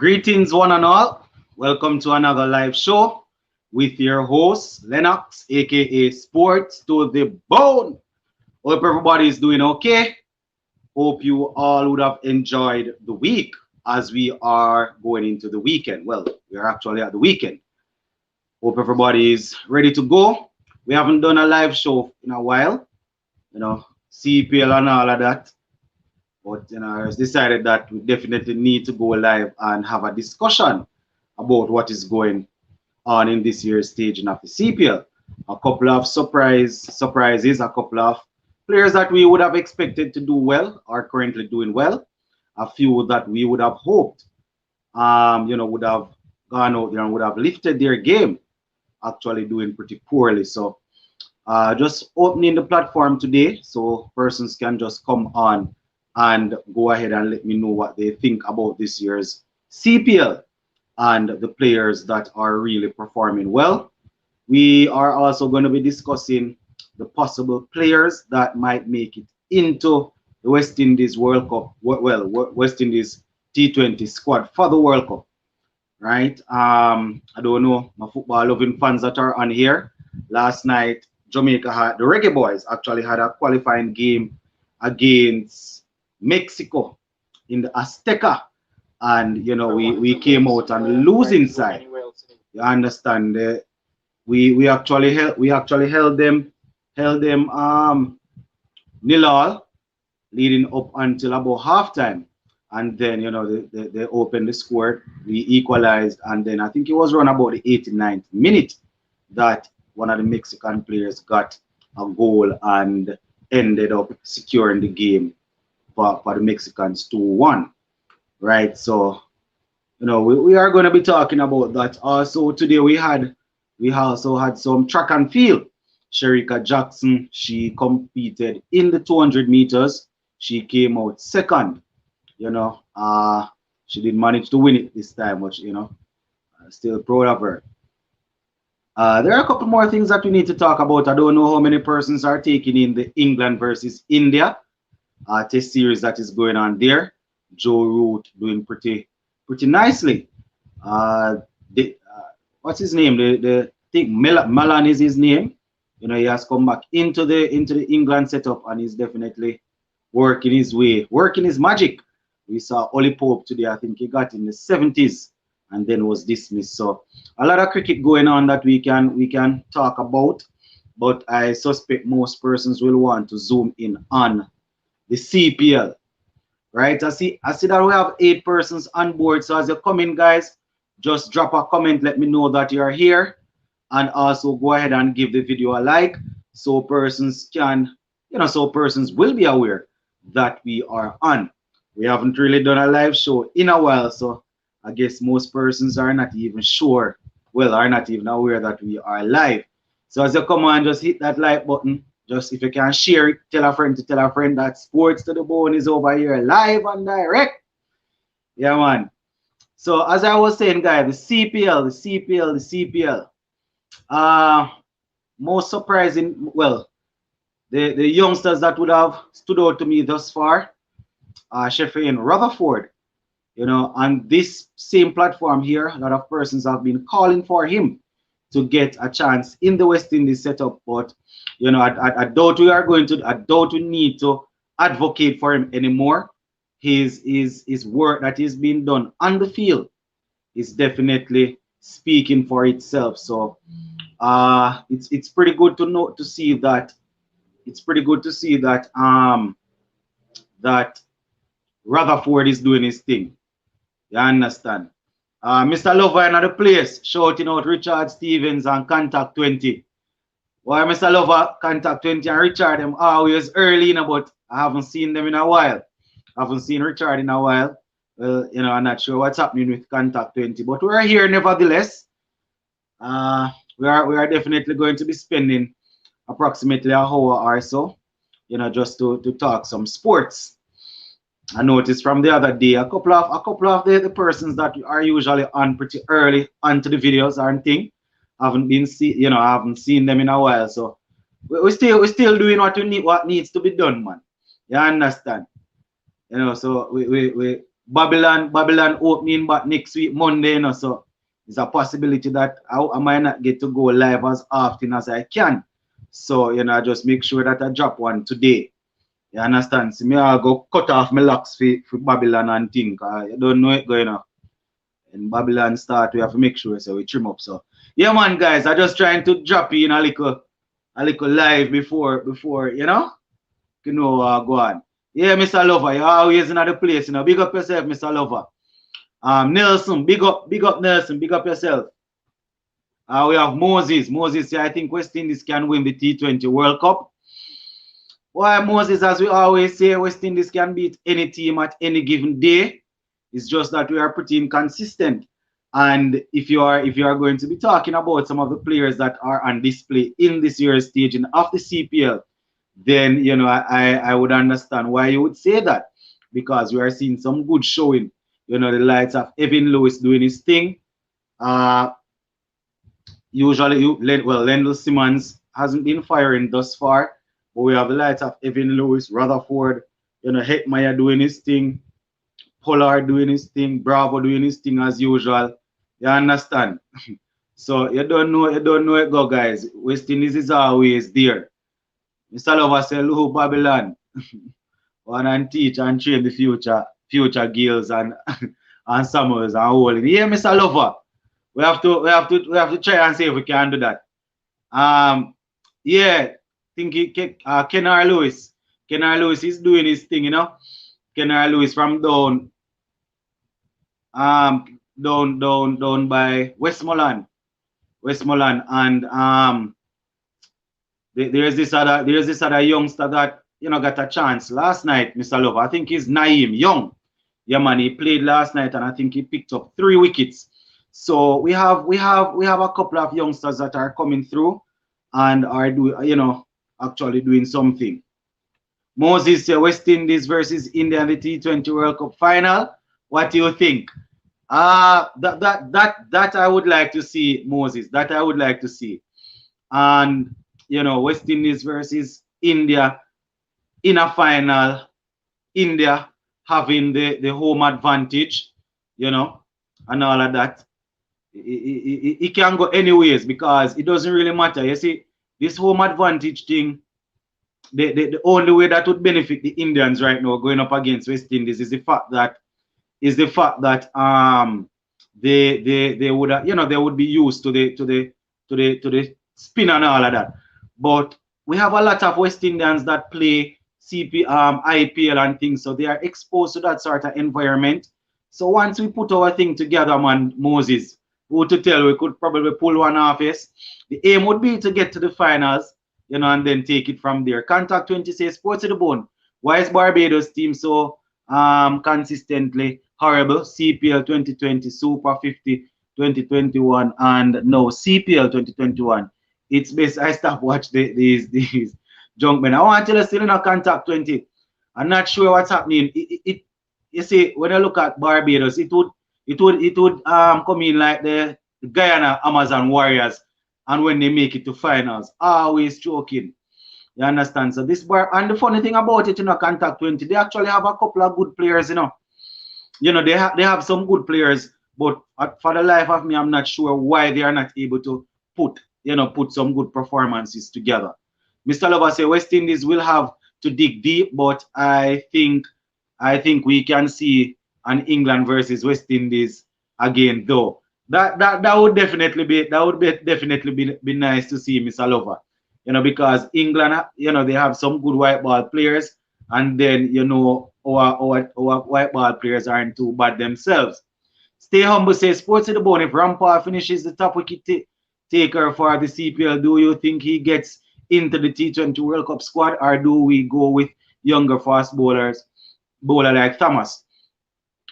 Greetings, one and all. Welcome to another live show with your host, Lennox, aka Sports to the Bone. Hope everybody is doing okay. Hope you all would have enjoyed the week as we are going into the weekend. Well, we are actually at the weekend. Hope everybody is ready to go. We haven't done a live show in a while, CPL and all of that. But I decided that we definitely need to go live and have a discussion about what is going on in this year's staging of the CPL. A couple of surprises, a couple of players that we would have expected to do well are currently doing well. A few that we would have hoped, would have gone out there and would have lifted their game, actually doing pretty poorly. So just opening the platform today so persons can just come on and go ahead and let me know what they think about this year's CPL and the players that are really performing well. We are also going to be discussing the possible players that might make it into the West Indies World Cup, well, West Indies T20 squad for the World Cup, right? I don't know, my football loving fans that are on here. Last night, Jamaica had, the Reggae Boys actually had a qualifying game against Mexico in the Azteca, and we came out on the losing side. You understand? We actually held them 0-0 leading up until about halftime, and then they opened the score. We equalized, and then I think it was around about the 89th minute that one of the Mexican players got a goal and ended up securing the game for the Mexicans 2-1, right? So we are going to be talking about that. Also today we also had some track and field. Sherika Jackson, she competed in the 200 meters. She came out second. She didn't manage to win it this time, but still proud of her. There are a couple more things that we need to talk about. I don't know how many persons are taking in the England versus India test series that is going on there. Joe Root doing pretty nicely. What's his name? The thing Malan is his name. He has come back into the England setup and he's definitely working his magic. We saw Ollie Pope today. I think he got in the 70s and then was dismissed. So a lot of cricket going on that we can talk about, but I suspect most persons will want to zoom in on the CPL, right? I see that we have 8 persons on board. So as you come in, guys, just drop a comment. Let me know that you are here, and also go ahead and give the video a like, so persons can, so persons will be aware that we are on. We haven't really done a live show in a while, so I guess most persons are not even sure, are not even aware that we are live. So as you come on, just hit that like button. Just if you can share it, tell a friend that Sports to the Bone is over here live and direct. Yeah, man. So as I was saying, guys, the CPL. Most surprising, well, the youngsters that would have stood out to me thus far, Sheffield Rutherford. On this same platform here, a lot of persons have been calling for him to get a chance in the West Indies setup, but I doubt we need to advocate for him anymore. His work that is being done on the field is definitely speaking for itself. So it's pretty good to see that that Rutherford is doing his thing. You understand? Mr. Lover in the place shouting out Richard Stevens and Contact 20. Why Mr. Lover, Contact 20 and Richard, them always early, but I haven't seen them in a while. I haven't seen Richard in a while. Well, I'm not sure what's happening with Contact 20, but we're here nevertheless. We are definitely going to be spending approximately an hour or so, just to talk some sports. I noticed from the other day a couple of the persons that are usually on pretty early onto the videos and thing I haven't seen them in a while. So we're still doing what needs to be done, man. You understand? So we Babylon opening back next week, Monday, you know, so it's a possibility that I might not get to go live as often as I can. So, you know, I just make sure that I drop one today. You understand? See, me I'll go cut off my locks for Babylon and think. You don't know it going on. And Babylon start, we have to make sure so we trim up. So yeah man guys, I just trying to drop in a little live before you know go on. Yeah, Mr. Lover, you're always in the place, you know. Big up yourself, Mr. Lover. Nelson, big up Nelson, big up yourself. We have Moses. Moses, yeah, I think West Indies can win the T20 World Cup. Why Moses, as we always say, West Indies can beat any team at any given day. It's just that we are pretty inconsistent. And if you are going to be talking about some of the players that are on display in this year's staging of the CPL, then you know I would understand why you would say that, because we are seeing some good showing. You know, the likes of Evan Lewis doing his thing. Usually, Lendl Simmons hasn't been firing thus far, but we have the likes of Evan Lewis, Rutherford, you know, Hetmeyer doing his thing, Pollard doing his thing, Bravo doing his thing as usual. You understand? So you don't know it go, guys. West Indies is always there. Mr. Lover say, "Look, Babylon, one and teach and train the future Gales and and Summers and Holding." Yeah, Mr. Lover, we have to try and see if we can do that. Yeah, think Kennar Lewis is doing his thing, you know. Kennar Lewis from down by Westmoreland, and there's this other youngster that you know got a chance last night, Mr. Lover. I think he's Naeem Young. Yeah, man, he played last night and I think he picked up 3 wickets. So we have a couple of youngsters that are coming through and are actually doing something. Moses, West Indies versus India in the T20 World Cup final. What do you think? That I would like to see, Moses. That I would like to see. And you know, West Indies versus India in a final. India having the home advantage, you know, and all of that. It can go anyways because it doesn't really matter. You see, this home advantage thing, the only way that would benefit the Indians right now going up against West Indies is the fact that they would they would be used to the spin and all of that. But we have a lot of West Indians that play IPL and things, so they are exposed to that sort of environment. So once we put our thing together, man, Moses, who to tell, we could probably pull one off. Yes, the aim would be to get to the finals, you know, and then take it from there. Contact 20 says sports to the bone. Why is Barbados team so consistently horrible? CPL 2020, Super 50 2021, and no CPL 2021. It's best I stop watch these junk men. I want to tell you still in a contact 20. I'm not sure what's happening. You see, when I look at Barbados, it would come in like the Guyana Amazon Warriors, and when they make it to finals, always choking. You understand? So this bar, and the funny thing about it, you know, contact 20, they actually have a couple of good players, you know. You know, they have some good players, but for the life of me, I'm not sure why they are not able to put some good performances together. Mr. Lover say West Indies will have to dig deep, but I think we can see an England versus West Indies again, though. That would definitely be nice to see, Mr. Lover. You know, because England, you know, they have some good white ball players, and then you know our white ball players aren't too bad themselves. Stay humble says sports to the bone. If Rampal finishes the top wicket taker for the CPL, do you think he gets into the T20 World Cup squad, or do we go with younger fast bowler like Thomas?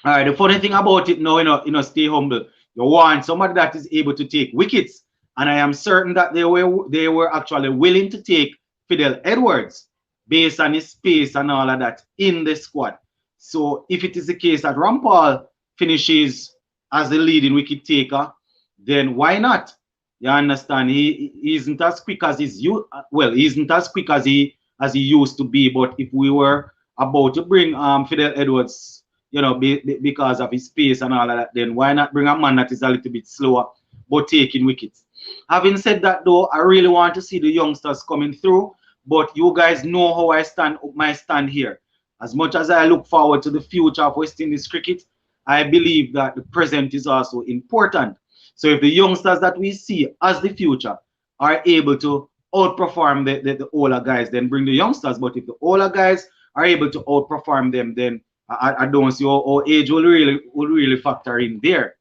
All right, the funny thing about it now, you know, stay humble. You want somebody that is able to take wickets, and I am certain that they were actually willing to take Fidel Edwards based on his pace and all of that in the squad. So if it is the case that Rampal finishes as the leading wicket taker, then why not? You understand? He isn't as quick as he isn't as quick as he used to be. But if we were about to bring Fidel Edwards you know, because of his pace and all of that, then why not bring a man that is a little bit slower but taking wickets? Having said that, though, I really want to see the youngsters coming through. But you guys know how I stand, my stand here. As much as I look forward to the future of West Indies cricket, I believe that the present is also important. So if the youngsters that we see as the future are able to outperform the older guys, then bring the youngsters. But if the older guys are able to outperform them, then I don't see how age will really factor in there.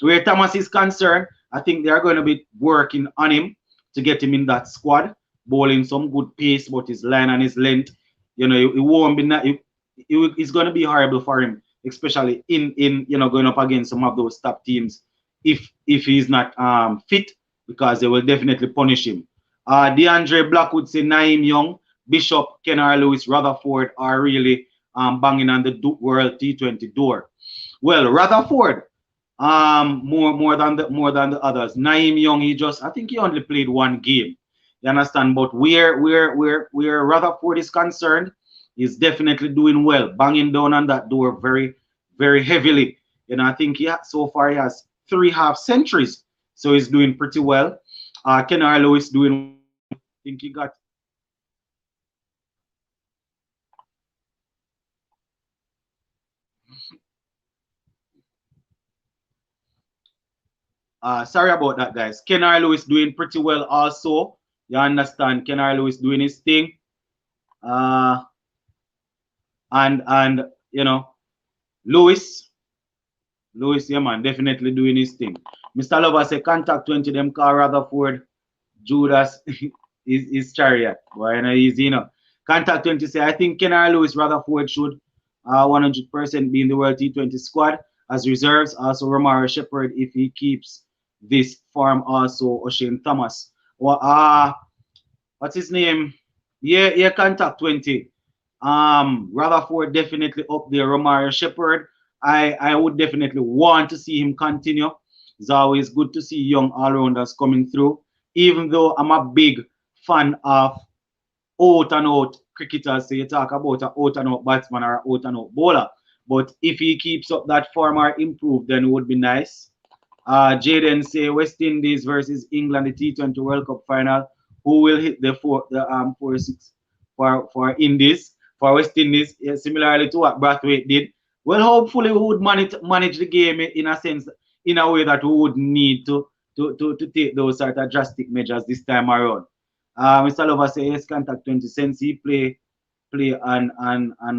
Where Thomas is concerned, I think they are going to be working on him to get him in that squad, bowling some good pace, but his line and his length, you know, it won't be it's going to be horrible for him, especially in you know, going up against some of those top teams if he's not fit, because they will definitely punish him. DeAndre Blackwood say Naeem Young, Bishop, Kenner Lewis, Rutherford are really banging on the World T20 door. Well, Rutherford, more than the others. Naeem Young, I think he only played one game. You understand? But where Rutherford is concerned, he's definitely doing well, banging down on that door very, very heavily. And I think so far he has 3 half centuries, so he's doing pretty well. Kenner Lewis doing, I think he got. Sorry about that, guys. Kenner Lewis doing pretty well also. You understand? Kenner Lewis doing his thing. And you know, Lewis, yeah man, definitely doing his thing. Mr. Lover say contact 20 them call Rutherford Judas is chariot. Boy, you know, easy, you know. Contact 20 say I think Kenner Lewis Rutherford should 100% be in the World T20 squad as reserves. Also Romaro Shepherd if he keeps this form. Also Oshane Thomas. Well, what's his name? Yeah, contact 20. Rutherford definitely up there. Romaro Shepherd, I would definitely want to see him continue. It's always good to see young all-rounders coming through. Even though I'm a big fan of out and out cricketers, so you talk about an out and out batsman or an out and out bowler. But if he keeps up that form or improve, then it would be nice. Jaden say West Indies versus England, the T20 World Cup final. Who will hit the 4-6 for Indies? For West Indies, similarly to what Brathwaite did. Well, hopefully we would manage the game in a sense, in a way that we would need to take those sort of drastic measures this time around. Mr. Lover says yes, contact 20 cents. He play and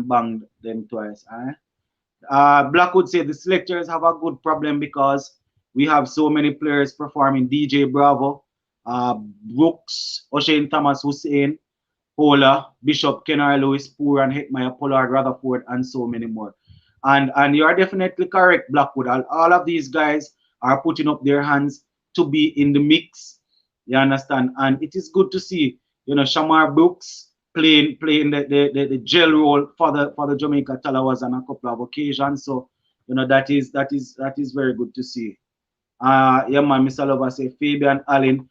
banged them twice. Blackwood said the selectors have a good problem because we have so many players performing. DJ Bravo, Brooks, Oshane Thomas, Hussein, Pola, Bishop, Kenner Lewis, Poor, and Hetmeyer, Pollard, Rutherford, and so many more. And you are definitely correct, Blackwood. All of these guys are putting up their hands to be in the mix. You understand? And it is good to see, you know, Shamarh Brooks playing the gel role for the Jamaica Talawas on a couple of occasions. So, you know, that is very good to see. Yeah, man, Mr. Lover say Fabian Allen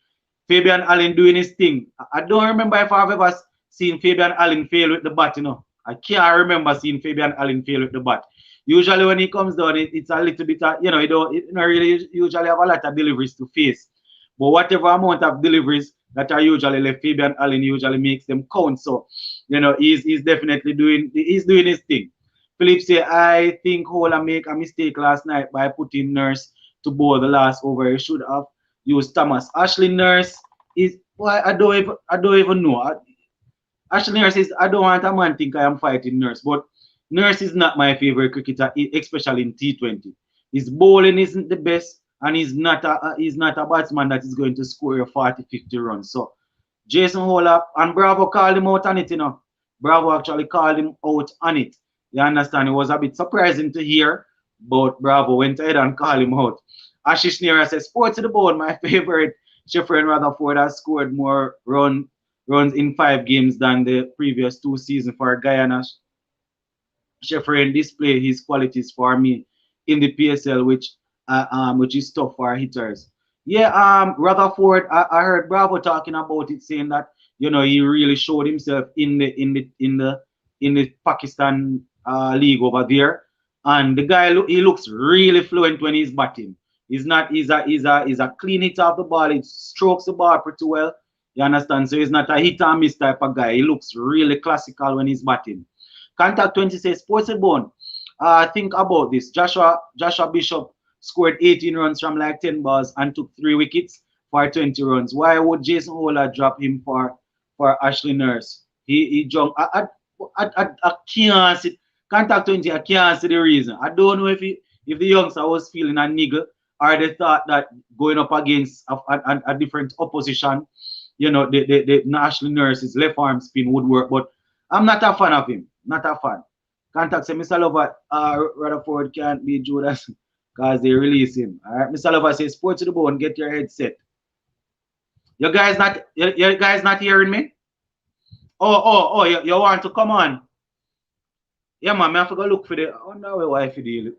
doing his thing. I don't remember if I've ever seen Fabian Allen fail with the bat, you know. I can't remember seeing Fabian Allen fail with the bat. Usually when he comes down, it's a little bit, you know, it don't really usually have a lot of deliveries to face. But whatever amount of deliveries that are usually left, Fabian Allen usually makes them count. So, you know, he's definitely doing his thing. Philip say, I think Hola make a mistake last night by putting Nurse to bowl the last over. He should have used Thomas. Ashley Nurse is, well, I don't even know. Ashley Nurse is, I don't want a man think I am fighting Nurse, but Nurse is not my favorite cricketer, especially in T20. His bowling isn't the best, and he's not a batsman that is going to score 40, 50 runs. So Jason Holap and Bravo called him out on it, you know. Bravo actually called him out on it. You understand? It was a bit surprising to hear, but Bravo went ahead and called him out. Ashish Nira says, Sports to the bone, my favorite. Shepherd Rutherford has scored more runs in 5 games than the previous 2 seasons for Guyana. Shepherd display his qualities for me in the PSL, which is tough for hitters. Yeah, Rutherford, I heard Bravo talking about it, saying that, you know, he really showed himself in the Pakistan league over there. And the guy he looks really fluent when he's batting. He's not he's a clean hit off the ball. He strokes the ball pretty well. You understand? So he's not a hit and miss type of guy. He looks really classical when he's batting. Contact 20 says Sports Bone. Think about this. Joshua Bishop scored 18 runs from like 10 balls and took 3 wickets for 20 runs. Why would Jason Holder drop him for Ashley Nurse? He jumped. I can't see. Contact 20, I can't see the reason. I don't know if the youngster was feeling a niggle or they thought that going up against a different opposition, you know, the Ashley Nurse's left arm spin would work. But I'm not a fan of him. Not a fan. Contact say Mr. Lover, Rutherford can't be Judas because they release him. All right, Mr. Lover says, Sport to the bone, get your head set. You guys not hearing me? Oh, you want to come on? Yeah, man, I have to go look for the. I wonder where wife put it,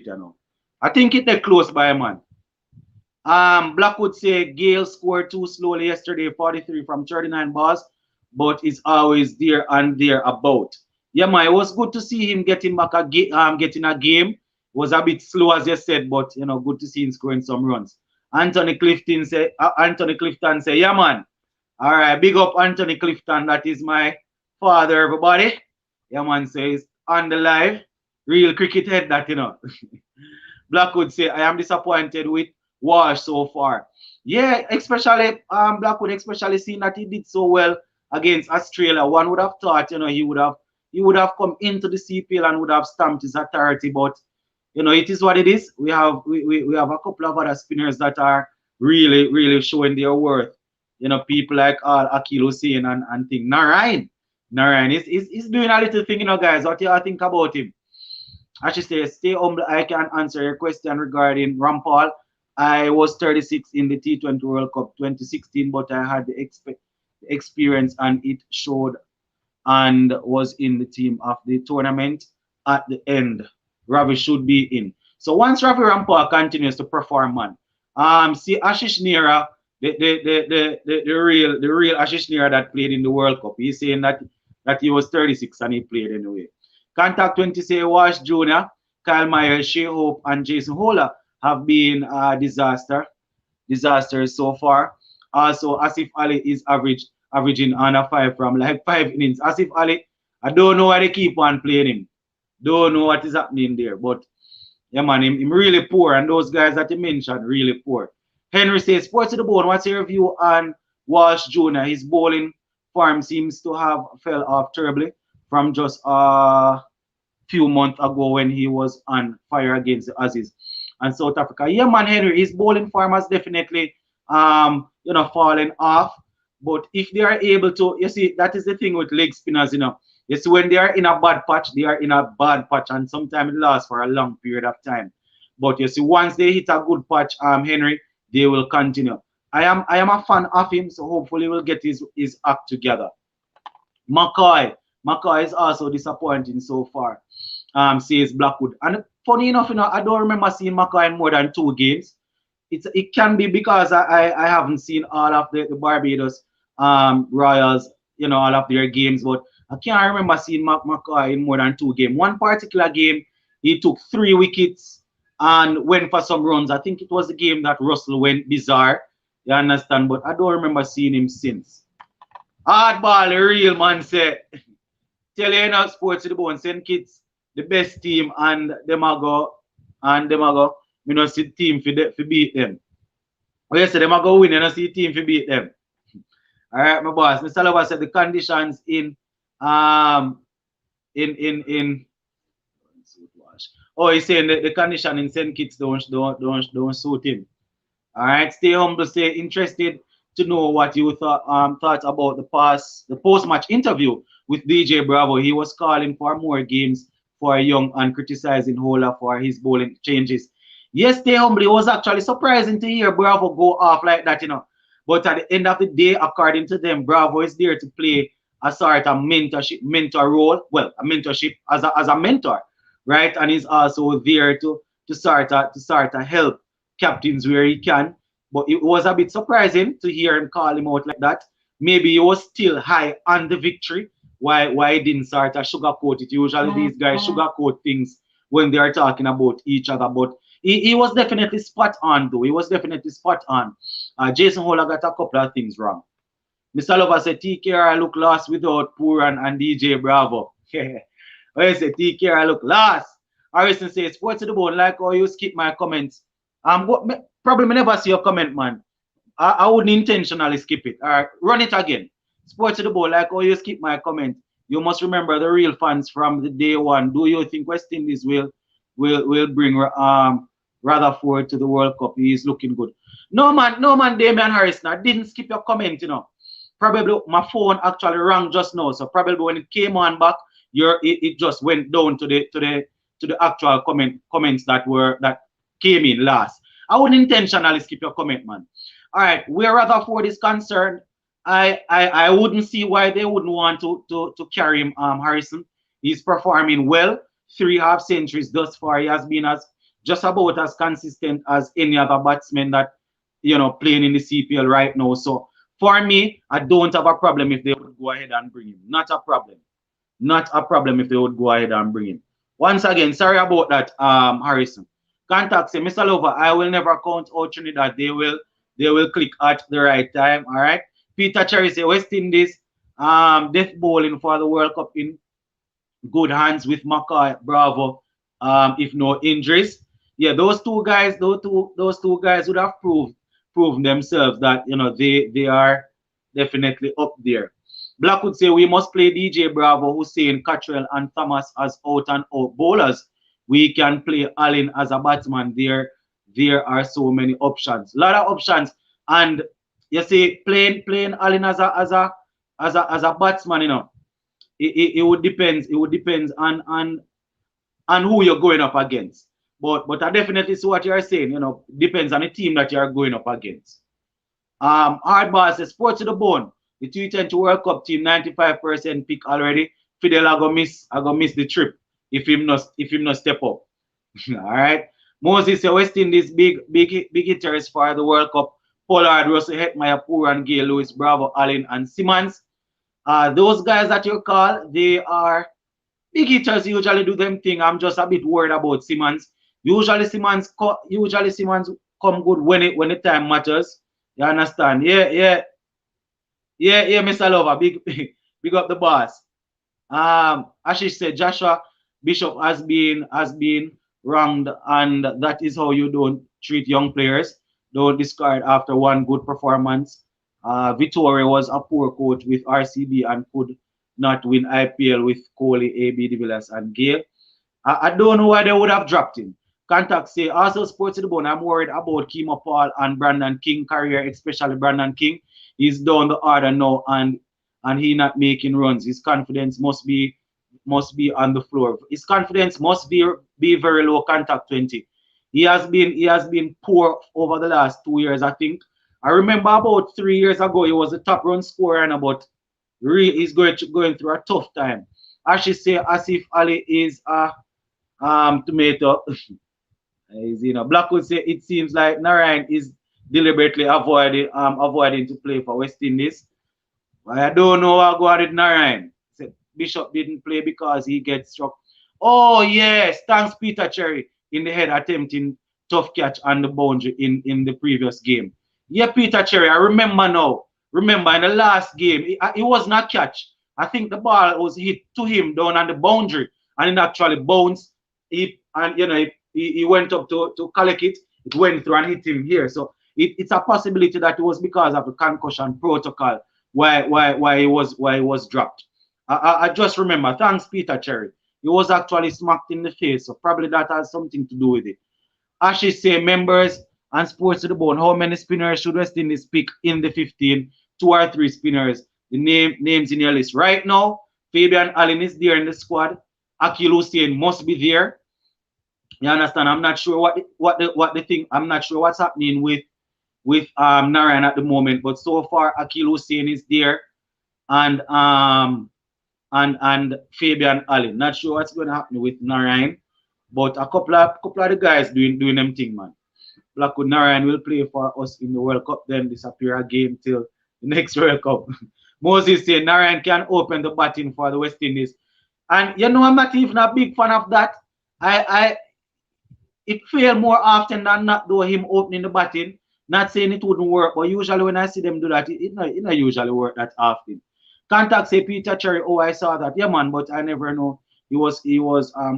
you know. I think it's close by, man. Blackwood say Gayle scored too slowly yesterday, 43 from 39 balls, but it's always there and there about. Yeah, man, it was good to see him getting back getting a game. It was a bit slow, as you said, but you know, good to see him scoring some runs. Anthony Clifton say, yeah, man. All right, big up Anthony Clifton. That is my father, everybody. Yeah, man says on the live, real cricket head that, you know. Blackwood say, I am disappointed with Walsh so far. Yeah, especially Blackwood, especially seeing that he did so well against Australia. One would have thought, you know, he would have come into the CPL and would have stamped his authority, but you know, it is what it is. We have a couple of other spinners that are really showing their worth. You know, people like Akil Hussain and thing. Narine is doing a little thing, you know, guys. What do you think about him? I should say, stay humble. I can answer your question regarding Rampal. I was 36 in the T20 World Cup 2016, but I had the experience and it showed and was in the team of the tournament at the end. Ravi should be in. So once Ravi Rampal continues to perform, man, see Ashish Nehra, the real Ashish Nehra that played in the World Cup. He's saying that he was 36 and he played anyway. Contact 20 say Wash Jr., Kyle Myers, Shea Hope, and Jason Holder have been disasters so far. Also, Asif Ali is averaging under 5 from like 5 innings. Asif Ali, I don't know why they keep on playing him. Don't know what is happening there. But yeah, man, him really poor. And those guys that you mentioned, really poor. Henry says, Sports to the Bone, what's your review on Walsh Jr.? His bowling form seems to have fell off terribly from just a few months ago when he was on fire against the Aussies and South Africa. Yeah, man, Henry, his bowling form has definitely fallen off. But if they are able to, you see, that is the thing with leg spinners, you know. You see, when they are in a bad patch, they are in a bad patch, and sometimes it lasts for a long period of time. But you see, once they hit a good patch, Henry, they will continue. I am a fan of him, so hopefully we'll get his act together. McCoy is also disappointing so far, says Blackwood. And funny enough, you know, I don't remember seeing McCoy in more than 2 games. It can be because I haven't seen all of the Barbados Royals, you know, all of their games, but I can't remember seeing McCoy in more than 2 games. One particular game, he took 3 wickets and went for some runs. I think it was the game that Russell went bizarre. You understand? But I don't remember seeing him since. Hardball, the real man say. Tell you now, Sports to the Bone, send kids the best team and them a go. You know, see team for beat them. Oh, yes, them a go win, you know, see team for beat them. All right, my boss. Mr. Lover said the conditions in oh, he's saying the condition in St. Kitts don't suit him. All right, stay humble. Stay interested to know what you thought about the post-match interview with DJ Bravo. He was calling for more games for Young and criticizing Holder for his bowling changes. Yes, stay humble. It was actually surprising to hear Bravo go off like that, you know. But at the end of the day, according to them, Bravo is there to play a sort of mentor role. Well, a mentorship as a mentor, right? And he's also there to start to help captains where he can. But it was a bit surprising to hear him call him out like that. Maybe he was still high on the victory. Why he didn't start to sugarcoat it? Usually these guys sugarcoat things when they are talking about each other. But he was definitely spot on, though. He was definitely spot on. Jason Holler got a couple of things wrong. Mr. Lover said TKR look lost without Poor and DJ Bravo. I say TKR look lost. Harrison says sports to the bone, like how you skip my comments. Probably never see your comment, man. I wouldn't intentionally skip it. All right, run it again. Sports to the ball, like, oh, you skip my comment. You must remember the real fans from the day one. Do you think West Indies will bring Rutherford to the World Cup? He is looking good. No man, Damian Harrison. I didn't skip your comment, you know. Probably my phone actually rang just now. So probably when it came on back, it just went down to the actual comments that came in last. I wouldn't intentionally skip your comment, man. All right, where Rutherford is concerned, I wouldn't see why they wouldn't want to carry him. Harrison, he's performing well. 3 half centuries thus far. He has been just about as consistent as any other batsman that playing in the CPL right now. So for me, I don't have a problem if they would go ahead and bring him. Not a problem. Not a problem if they would go ahead and bring him. Once again, sorry about that, Harrison. Contact say, Mr. Lover, I will never count out Trinidad. They will click at the right time. All right. Peter Cherry say West Indies death bowling for the World Cup in good hands with McCoy, Bravo. If no injuries. Yeah, those two guys would have proven themselves that they are definitely up there. Blackwood say we must play DJ Bravo, Hussein, Cottrell, and Thomas as out and out bowlers. We can play Allen as a batsman. There are so many options, a lot of options, and you see playing Allen as a batsman, it would depends. It would depends on who you're going up against. But I definitely see what you're saying. Depends on the team that you're going up against. Hardball says sports to the bone. The T20 World Cup team 95% pick already. Fidel I go miss the trip if him not step up. All right. Moses says West Indies big hitters for the World Cup. Pollard, Russell Hetmeyer, Poor and Gayle, Lewis, Bravo, Allen, and Simmons. Those guys that you call, they are big hitters. Usually do them thing. I'm just a bit worried about Simmons. Usually Simmons come good when the time matters. You understand? Yeah, Mr. Lover, big up the boss. Ashish said Joshua Bishop has been wronged, and that is how you don't treat young players. Don't discard after one good performance. Vittoria was a poor coach with RCB and could not win IPL with Kohli, AB de Villiers, and Gayle. I don't know why they would have dropped him. Contact say also sports to the bone. I'm worried about Kimo Paul and Brandon King career, especially Brandon King. He's down the order now and he not making runs. His confidence must be on the floor. His confidence must be very low. Contact 20. He has been poor over the last 2 years, I think. I remember about 3 years ago he was a top run scorer, but he's going through a tough time. I should say Asif Ali is a tomato. Blackwood say it seems like Narine is deliberately avoiding to play for West Indies. I don't know what go on with Narine. Bishop didn't play because he gets struck. Oh yes, thanks Peter Cherry in the head attempting tough catch on the boundary in the previous game. Yeah, Peter Cherry, I remember now. Remember in the last game, it was not catch. I think the ball was hit to him down on the boundary and it actually bounced. He went up to collect it. It went through and hit him here. So it's a possibility that it was because of the concussion protocol why he was dropped. I just remember. Thanks, Peter Cherry. He was actually smacked in the face, so probably that has something to do with it. Ashish say members and sports to the bone. How many spinners should West Indies pick in the 15? 2 or 3 spinners. The names in your list right now. Fabian Allen is there in the squad. Akil Hussein must be there. You understand? I'm not sure what the thing. I'm not sure what's happening with Narine at the moment, but so far Akil Hussein is there, and Fabian Allen. Not sure what's going to happen with Narine, but a couple of the guys doing them thing, man. Blackwood Narine will play for us in the World Cup, then disappear again till the next World Cup. Moses saying Narine can open the batting for the West Indies, and I'm not even a big fan of that. I it failed more often than not, though him opening the batting. Not saying it wouldn't work, but usually when I see them do that, it not usually work that often. Contact say Peter Cherry, oh I saw that. Yeah man, but I never know he was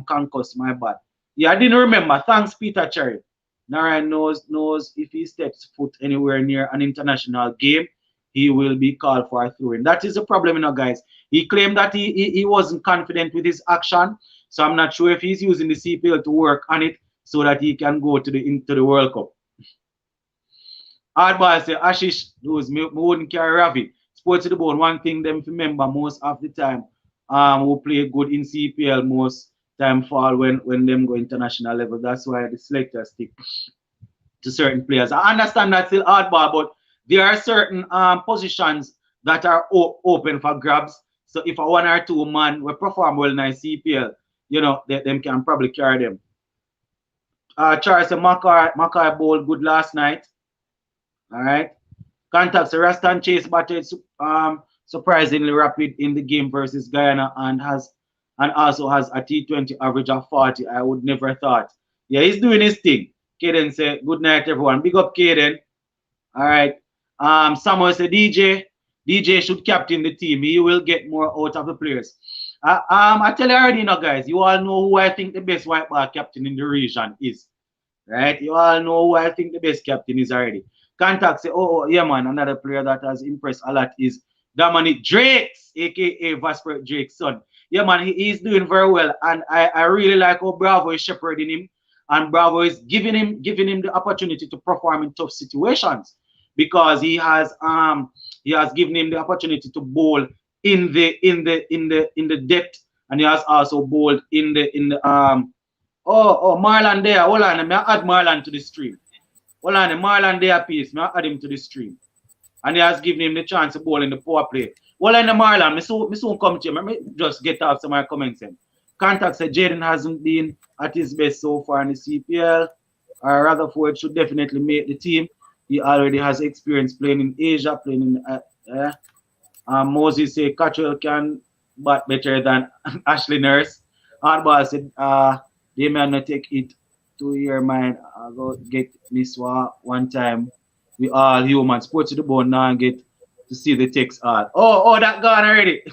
concussed, my bad. Yeah, I didn't remember. Thanks, Peter Cherry. Narine knows if he steps foot anywhere near an international game, he will be called for a throw-in. That is the problem, guys. He claimed that he wasn't confident with his action, so I'm not sure if he's using the CPL to work on it so that he can go to the World Cup. Hardball say Ashish those me wouldn't carry Ravi. Sports to the bone, one thing them remember most of the time, who play good in CPL most time fall when them go international level. That's why the selectors stick to certain players. I understand that's still hardball, but there are certain positions that are open for grabs. So if a one or two man will perform well in a CPL, them can probably carry them. Charles Mackay bowled good last night. All right. Contacts the Rastan Chase batted surprisingly rapid in the game versus Guyana and also has a T20 average of 40. I would never thought. Yeah, he's doing his thing. Kaden say good night everyone. Big up Kaden. All right. Samuel say DJ should captain the team. He will get more out of the players. I tell you already, guys. You all know who I think the best white ball captain in the region is. Right? You all know who I think the best captain is already. Contact say, yeah, man, another player that has impressed a lot is Dominic Drakes, aka Vasper Drake's son. Yeah, man, he's doing very well, and I really like how Bravo is shepherding him, and Bravo is giving him the opportunity to perform in tough situations because he has given him the opportunity to bowl in the depth, and he has also bowled in the Marlon there. Hold on, let me add Marlon to the stream. Hold on, Marlon there piece. May I add him to the stream. And he has given him the chance to bowl in the power play. Well, in the Marlon, me soon come to you. Let me just get off some of my comments. Contact said Jaden hasn't been at his best so far in the CPL. Or Rutherford should definitely make the team. He already has experience playing in Asia, playing in Moses said Cottrell can bat better than Ashley Nurse. Hardball said they may not take it to your mind. I go get this one time. We all human. Sports to the bone now and get to see the text all. Oh, that gone already.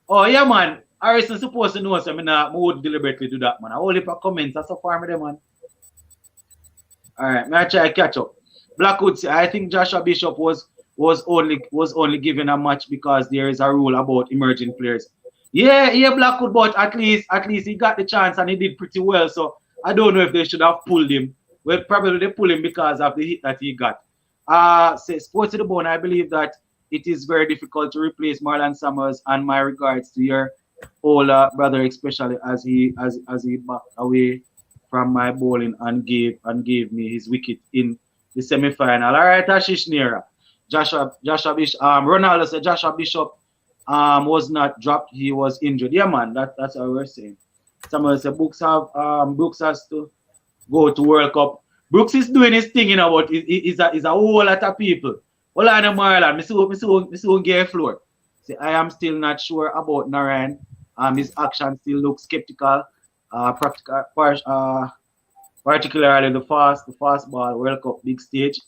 Oh yeah, man. Harrison supposed to know something. I would deliberately do that, man. I only put comments. That's so far with them, man. All right, may I try to catch up. Blackwood, I think Joshua Bishop was only given a match because there is a rule about emerging players. Yeah, Blackwood, but at least he got the chance and he did pretty well. So I don't know if they should have pulled him. Well, probably they pulled him because of the hit that he got. Say Sports to the bone, I believe that it is very difficult to replace Marlon Summers, and my regards to your older brother, especially as he backed away from my bowling and gave me his wicket in the semi-final. All right, Ashish Nera. Joshua Bishop, Ronaldo said Joshua Bishop was not dropped, he was injured. Yeah, man, that's what we're saying. Someone said Brooks has to go to World Cup. Brooks is doing his thing, but it's a whole lot of people. Hold on, Marlon, me soon get a floor. See, I am still not sure about Narine. His action still looks skeptical. Particularly the fast ball World Cup big stage.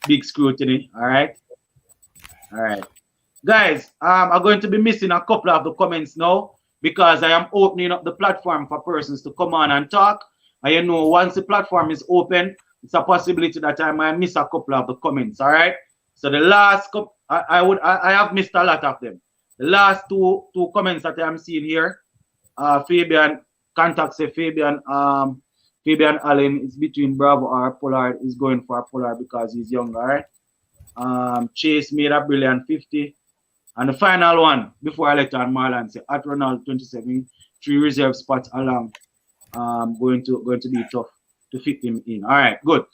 Big scrutiny. All right. Guys, I'm going to be missing a couple of the comments now because I am opening up the platform for persons to come on and talk. And once the platform is open, it's a possibility that I might miss a couple of the comments. All right. So the last couple, I have missed a lot of them. The last two comments that I'm seeing here, Fabian contacts say Fabian Allen is between Bravo or Pollard. Is going for Pollard because he's young. All right. Chase made a brilliant 50. And the final one, before I let on Marlon say, at Ronaldo 27, 3 reserve spots along. Going to be tough to fit him in. All right, good.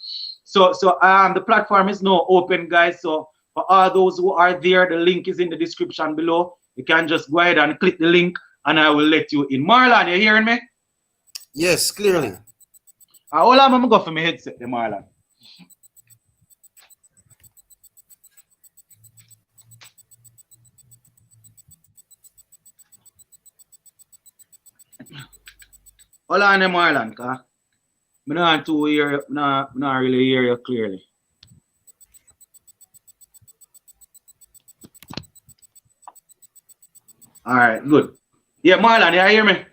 So the platform is now open, guys. So for all those who are there, the link is in the description below. You can just go ahead and click the link, and I will let you in. Marlon, you hearing me? Yes, clearly. Hold on, I'm gonna go for my headset, Marlon. Hold on, Marlon, cause I not to hear, not really hear you clearly. All right, good. Yeah, Marlon, you hear me?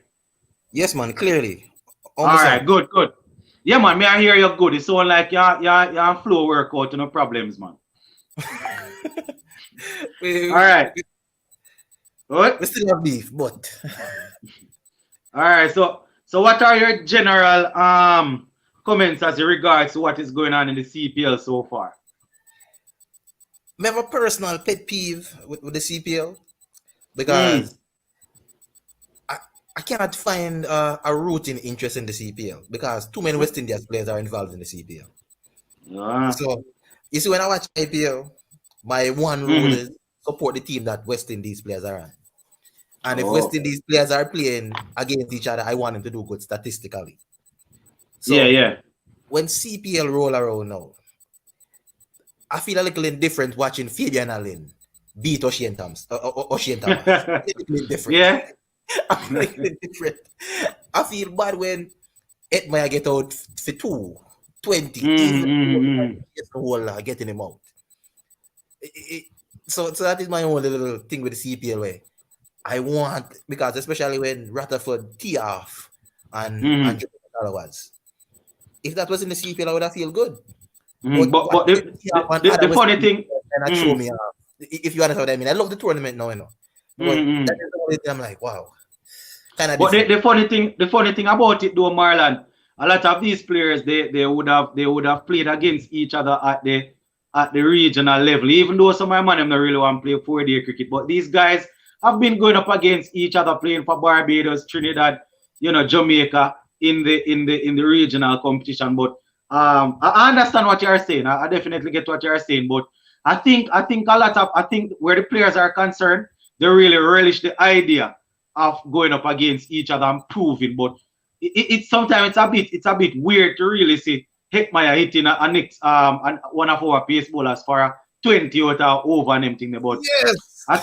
Yes, man, clearly. All right, good, good. Yeah, man, me I hear you good. It sound like you're on flow workout, no problems, man. All right. Good. We still have beef, but All right, so what are your general comments as regards to what is going on in the CPL so far? I have a personal pet peeve with the CPL because I cannot find a rooting interest in the CPL because too many West Indies players are involved in the CPL. So you see, when I watch IPL, my one rule is support the team that West Indies players are on. And if West Indies players are playing against each other, I want them to do good statistically. So when CPL roll around now, I feel a little indifferent watching Fabian Allen beat Oshane Thomas. Oshane Thomas. A little different. Yeah. I'm a little different. I feel bad when Edmaya get out for 220, even getting him out. So that is my only little thing with the CPL way. I want, because especially when Rutherford tee off and was. If that was in the CPL, I would have feel good. But the funny thing, and show me if you understand what I mean. I love the tournament now, you know. But that is the only thing I'm like, wow. But the funny thing about it though, Marlon, a lot of these players they would have played against each other at the regional level, even though some of my them don't really want to play 4-day cricket. But these guys have been going up against each other, playing for Barbados, Trinidad, Jamaica in the regional competition. But I understand what you're saying. I definitely get what you're saying. But I think where the players are concerned, they really relish the idea of going up against each other and proving. But it's sometimes it's a bit weird to really see Hetmaya hitting a next one of our pace bowlers for a 20 out over and everything. But yes, I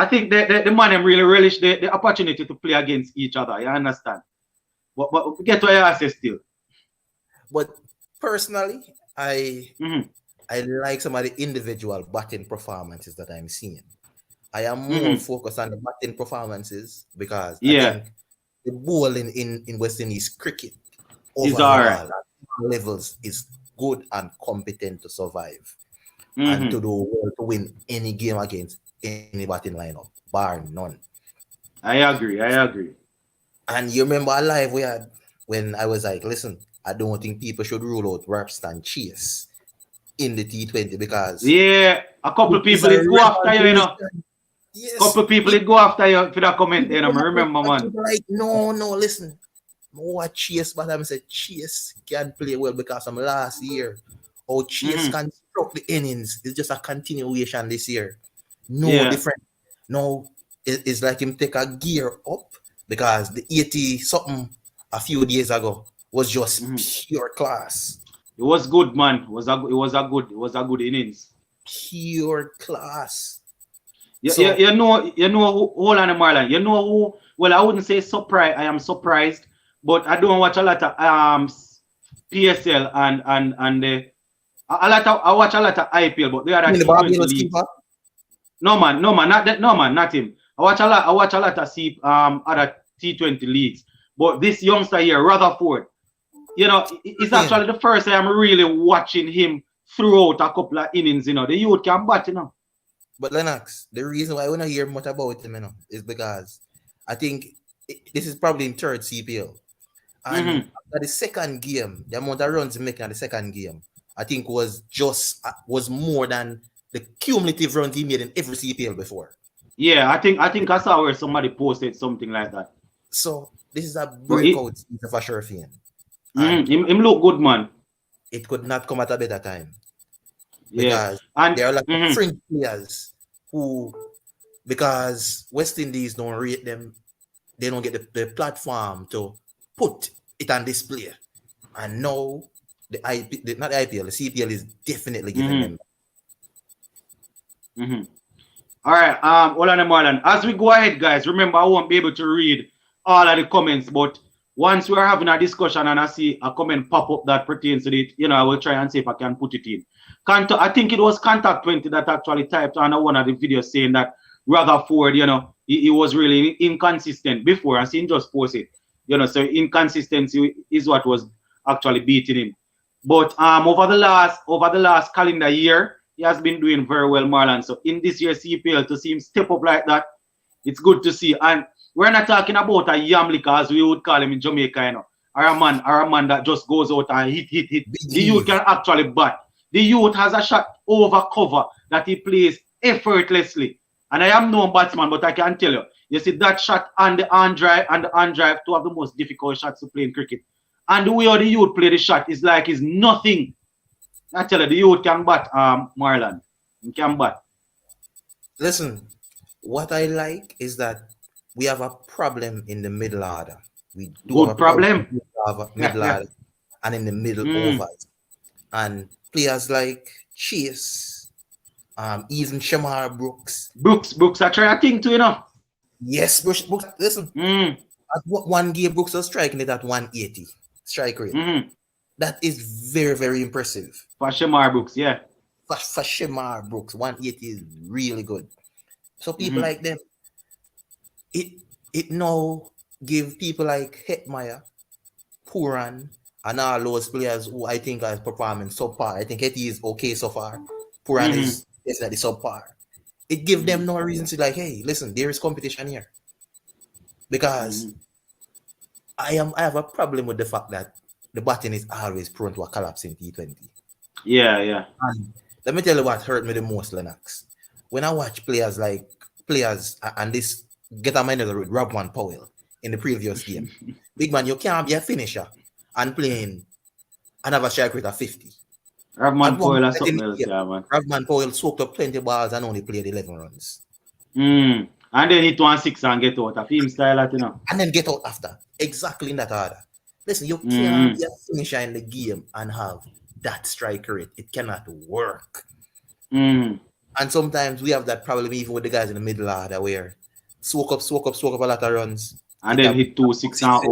think the man really relish the opportunity to play against each other. You understand? But get what you say still. But personally, I like some of the individual batting performances that I'm seeing. I am more focused on the batting performances because I think the bowling in West Indies cricket overall at levels is good and competent to survive and to do well to win any game against any batting lineup, bar none. I agree. And you remember a live we had when I was like, listen, I don't think people should rule out Raps and Chase in the T20 because a couple of people did go after you, Yes. Couple people did go after you for that comment, I remember, man. Like, no, listen. No, Chase, but I said Chase can play well because from last year. Or Chase can stroke the innings. It's just a continuation this year. No different. No, it's like him take a gear up because the 80 something a few days ago was just pure class. It was good, man. It was a good innings. Pure class. You know who, hold on, Marlon. You know who? Well, I wouldn't say surprised. I am surprised, but I don't watch a lot of PSL and I watch a lot of IPL, but they are the Barbados keeper? No man, not him. I watch a lot of other T20 leagues, but this youngster here, Rutherford, it's actually the first time I'm really watching him throughout a couple of innings. The youth can bat, But Lennox, the reason why I don't hear much about him, is because I think this is probably in third CPL. And after the second game, the amount of runs he making at the second game, I think was more than the cumulative runs he made in every CPL before. Yeah, I think I saw where somebody posted something like that. So this is a breakout season for Sherfian. Him look good, man. It could not come at a better time. Yeah, and there are like fringe players who, because West Indies don't rate them, they don't get the platform to put it on display. And now not the IPL, the CPL is definitely giving them. All right, hold on a moment. As we go ahead, guys, remember I won't be able to read all of the comments, but once we're having a discussion and I see a comment pop up that pertains to it, I will try and see if I can put it in. I think it was Contact 20 that actually typed on one of the videos saying that Rutherford, he was really inconsistent before, and he just posted it. So inconsistency is what was actually beating him. But over the last calendar year, he has been doing very well, Marlon. So in this year's CPL, to see him step up like that, it's good to see. And we're not talking about a yamlicker, as we would call him in Jamaica, or a man that just goes out and hit. The youth can actually bat. The youth has a shot over cover that he plays effortlessly. And I am no batsman, but I can tell you see that shot and the hand drive, two of the most difficult shots to play in cricket. And the way how the youth play the shot is like it's nothing. I tell you, the youth can bat, Marlon. He can bat. Listen, what I like is that we have a problem in the middle order. We do Good have a problem. Middle order and in the middle overs. And players like Chase, even Shamarh Brooks, I try a thing too, Yes, Brooks. Listen, at one game, Brooks was striking it at 180 strike rate. That is very, very impressive. For Shamarh Brooks, yeah. For Shamarh Brooks, 180 is really good. So people like them, it now give people like Hetmeyer, Puran, and all those players who I think are performing subpar. I think Hetty is okay so far. Puran is definitely subpar. It gives them no reason to like, hey, listen, there is competition here. Because I have a problem with the fact that the batting is always prone to a collapse in T20. Yeah. And let me tell you what hurt me the most, Lennox. When I watch players, and this get a minute with Robman Powell in the previous game. Big man, you can't be a finisher and playing another strike rate of 50. Robman Powell or something else, yeah, man. Robman Powell soaked up 20 balls and only played 11 runs. And then hit 1-6 and get out. A film style, And then get out after. Exactly in that order. Listen, you can't be a finisher in the game and have that strike rate. It cannot work. And sometimes we have that problem even with the guys in the middle order where soak up a lot of runs. And then hit 2-6 and out.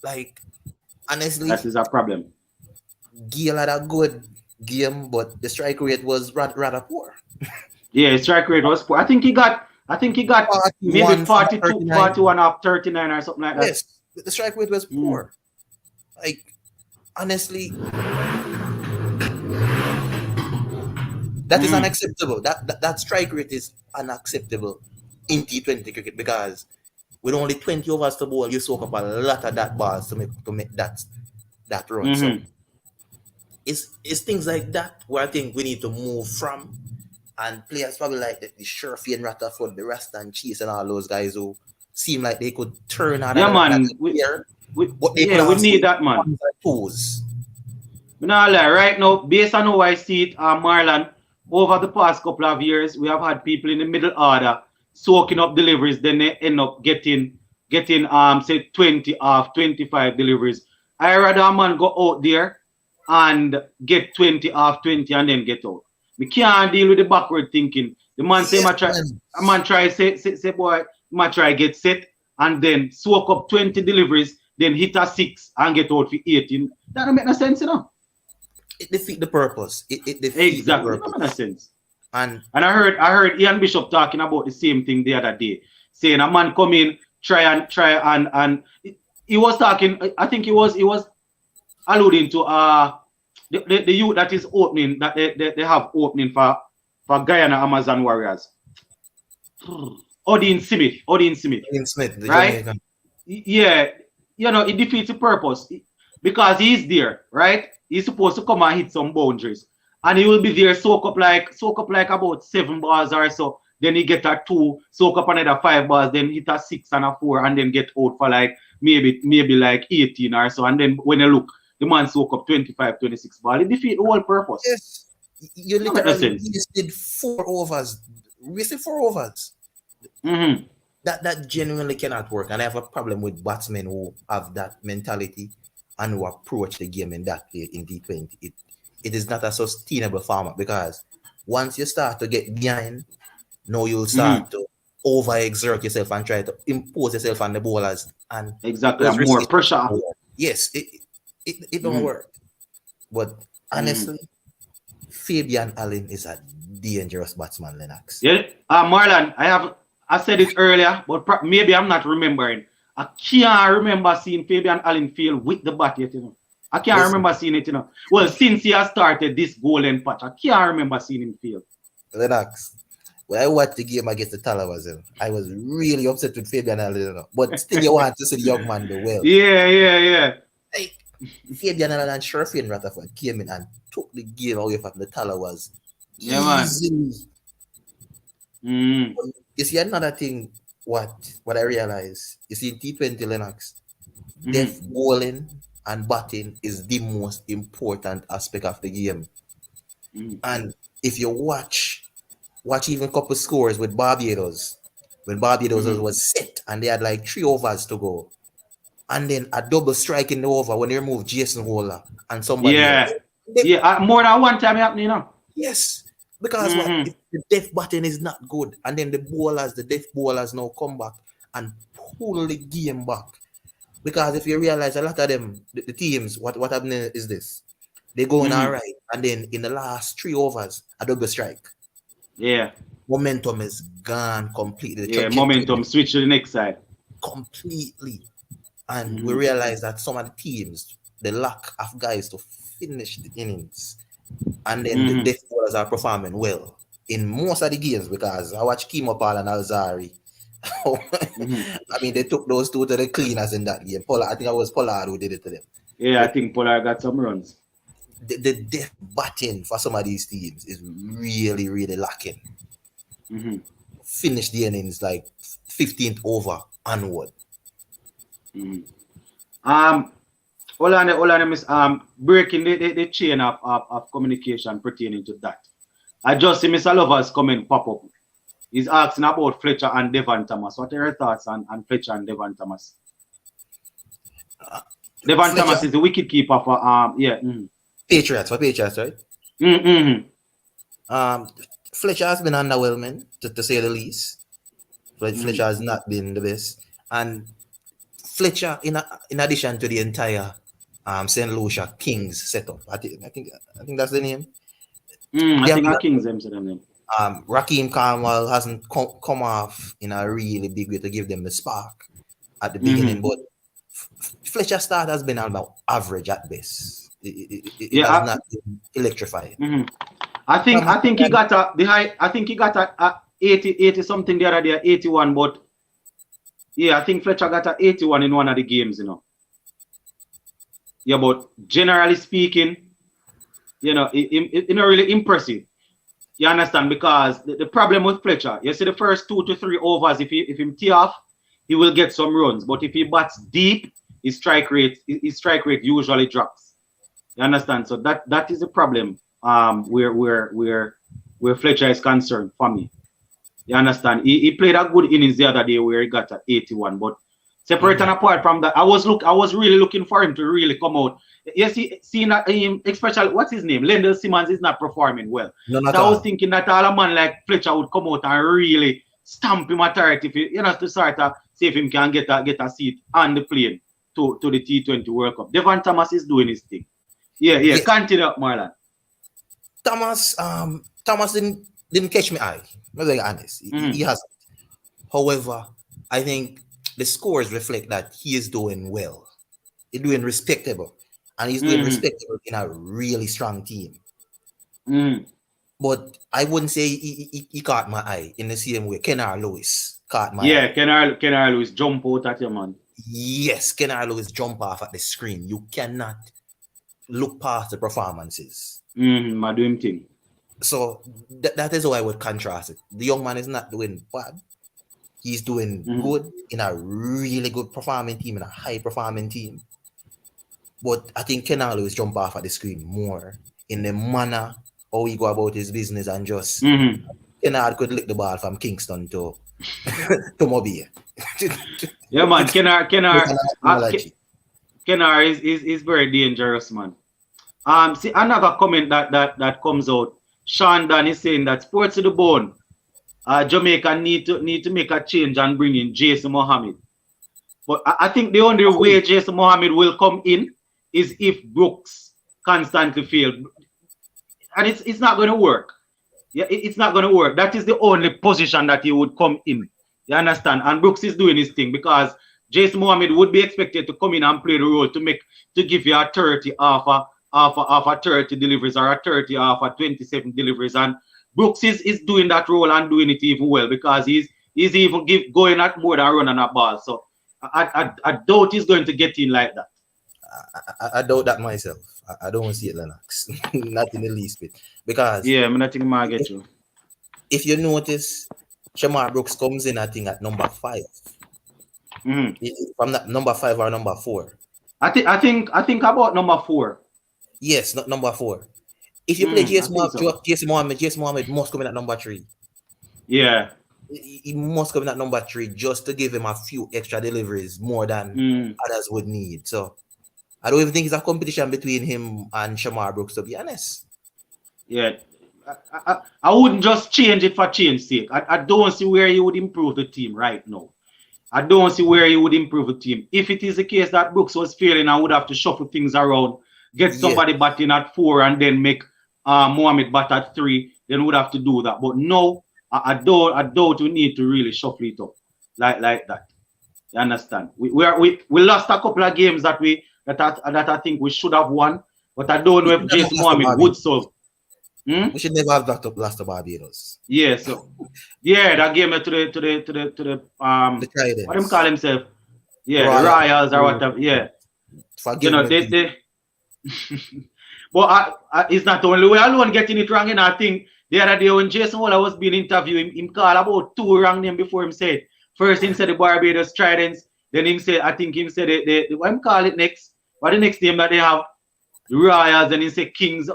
Like, honestly, that is a problem. Gayle had a good game, but the strike rate was rather poor. Yeah, strike rate was poor. I think he got maybe 42, 41 off 39 or something like that. Yes, the strike rate was poor. Like, honestly, that is unacceptable. That strike rate is unacceptable in T20 cricket because with only 20 overs to bowl, you soak up a lot of that balls to make that run. So it's things like that where I think we need to move from. And players probably like the Sherfy and Rutherford, the Rasta and Chase and all those guys who seem like they could turn out. Yeah, man. We need that, man. Right now, based on how I see it, Marlon, over the past couple of years, we have had people in the middle order soaking up deliveries, then they end up getting say 20 off 25 deliveries. I rather a man go out there and get 20 off 20 and then get out. We can't deal with the backward thinking. The man say, say boy, try get set and then soak up 20 deliveries, then hit a 6 and get out for 18. That don't make no sense, It defeats the purpose. It defeats exactly. the purpose. That makes sense. And I heard Ian Bishop talking about the same thing the other day, saying a man come in, try and he was talking. I think he was alluding to the youth that is opening, that they have opening for Guyana Amazon Warriors. Odin Smith, right? Jamaican. Yeah, it defeats the purpose because he's there, right? He's supposed to come and hit some boundaries, and he will be there soak up like about 7 balls or so. Then he get a 2, soak up another 5 balls, then hit a 6 and a 4, and then get out for like maybe like 18 or so. And then when you look, the man soak up 25, 26 balls. It defeat the whole purpose. Yes, you literally wasted 4 overs. Wasted 4 overs. That genuinely cannot work, and I have a problem with batsmen who have that mentality and who approach the game in that way in T20. It is not a sustainable format because once you start to get behind, now you'll start to overexert yourself and try to impose yourself on the bowlers. And exactly, more pressure. Yes, it don't work. But honestly, Fabian Allen is a dangerous batsman, Lennox. Yeah, Marlon, I said it earlier, but maybe I'm not remembering. I can't remember seeing Fabian Allen field with the bat yet, I can't remember seeing it, Well, since he has started this golden patch, I can't remember seeing him field. Lennox, when I watched the game against the Talawas, I was really upset with Fabian Allen, but still you want to see the young man do well. Yeah. Like, Fabian Allen and Sherfield Rutherford came in and took the game away from the Talawas. Yeah, man. You see, another thing, what I realize, you see, in T20 Lennox, death bowling and batting is the most important aspect of the game. And if you watch even a couple scores with Barbados, when Barbados was set and they had like 3 overs to go, and then a double strike in the over when they removed Jason Holder and somebody else. More than one time happening, Yes, because if the death batting is not good, and then the death bowlers now come back and pull the game back. Because if you realize a lot of them, the teams, what happening is this: they're going all right, and then in the last 3 overs, a double strike. Yeah. Momentum is gone completely. Yeah, momentum switch to the next side. Completely. And we realize that some of the teams, the lack of guys to finish the innings, and then the death bowlers are performing well in most of the games, because I watch Kimopal and Alzari. I mean, they took those 2 to the cleaners in that game. I think it was Pollard who did it to them. Yeah, I think Pollard got some runs. The death batting for some of these teams is really, really lacking. Finish the innings like 15th over onward. All on is breaking the chain of communication pertaining to that. I just see Mr. Lover's comment pop up. He's asking about Fletcher and Devon Thomas. What are your thoughts on Fletcher and Devon Thomas? Devon Thomas is the wicket keeper for Patriots, right? Fletcher has been underwhelming, to say the least. Fletcher has not been the best. And Fletcher, in addition to the entire St. Lucia Kings setup, I think that's the name. I think Kings them name. Raheem Carmel hasn't come off in a really big way to give them the spark at the beginning, but Fletcher's start has been about average at best. It has not been electrifying. I think he got a 80 something the other day, 81, but I think Fletcher got a 81 in one of the games, Yeah, but generally speaking, it's not really impressive. You understand? Because the problem with Fletcher, you see the first 2 to 3 overs, if him tee off, he will get some runs. But if he bats deep, his strike rate usually drops. You understand? So that is the problem where Fletcher is concerned for me. You understand? He played a good innings the other day where he got an 81, but separate and apart from that, I was really looking for him to really come out. Yes, seeing that especially what's his name? Lendl Simmons is not performing well. So I was thinking that a man like Fletcher would come out and really stamp him authority, to sort of see if him can get a seat on the plane to the T20 World Cup. Devon Thomas is doing his thing. Yeah. Continue, Marlon. Thomas didn't catch my eye. I'm being honest. He hasn't. However, I think the scores reflect that he is doing well. He's doing respectable. And he's doing respectable in a really strong team. But I wouldn't say he caught my eye in the same way Kennar Lewis caught my eye. Yeah, Kennar Lewis jump out at you, man. Yes, Kennar Lewis jump off at the screen. You cannot look past the performances. My doing thing. So that is how I would contrast it. The young man is not doing bad. He's doing good in a really good performing team, in a high performing team. But I think Kennar Lewis jump off at the screen more in the manner how he go about his business and just Kennar could lick the ball from Kingston to Mobile. Yeah, man. Kennar is very dangerous, man. See another comment that comes out. Sean Dan is saying that sports to the bone Jamaica need to make a change and bring in Jason Mohammad. But I think the only way Jason Mohammad will come in is if Brooks constantly fail. And it's not going to work. Yeah, it's not going to work. That is the only position that he would come in. You understand? And Brooks is doing his thing because Jason Mohammad would be expected to come in and play the role to give you a 30 off a 30 deliveries or a 30 off a 27 deliveries. And Brooks is doing that role and doing it even well because he's even going at more than running a ball. So I doubt he's going to get in like that. I doubt that myself. I don't see it, Lennox. Not in the least bit. Because yeah, I'm not thinking I get you. If you notice, Shamarh Brooks comes in, I think, at number 5. From that number 5 or number 4. I think about number 4. Yes, not number 4. If you play Jason Mohammad must come in at number 3. Yeah. He must come in at number 3 just to give him a few extra deliveries more than others would need. So I don't even think it's a competition between him and Shamarh Brooks, to be honest. Yeah. I wouldn't just change it for change sake. I don't see where he would improve the team right now. I don't see where he would improve the team. If it is the case that Brooks was failing, I would have to shuffle things around, get somebody batting at 4 and then make Mohammad bat at 3, then would have to do that. But no, I don't we need to really shuffle it up like that. You understand? We lost a couple of games that I think we should have won, but I don't know if Jason Mohammad would solve. We should never have lost to Barbados. Yeah, so that game to the what do you call himself? Yeah, the Royals or whatever. Yeah, you know they but it's not only we alone getting it wrong. And I think the other day when Jason Waller was being interviewed, him called about 2 wrong names before him said. First him said the Barbados Tridents, then him said the what him call it next? What the next name that they have? The Royals, then he said Kings.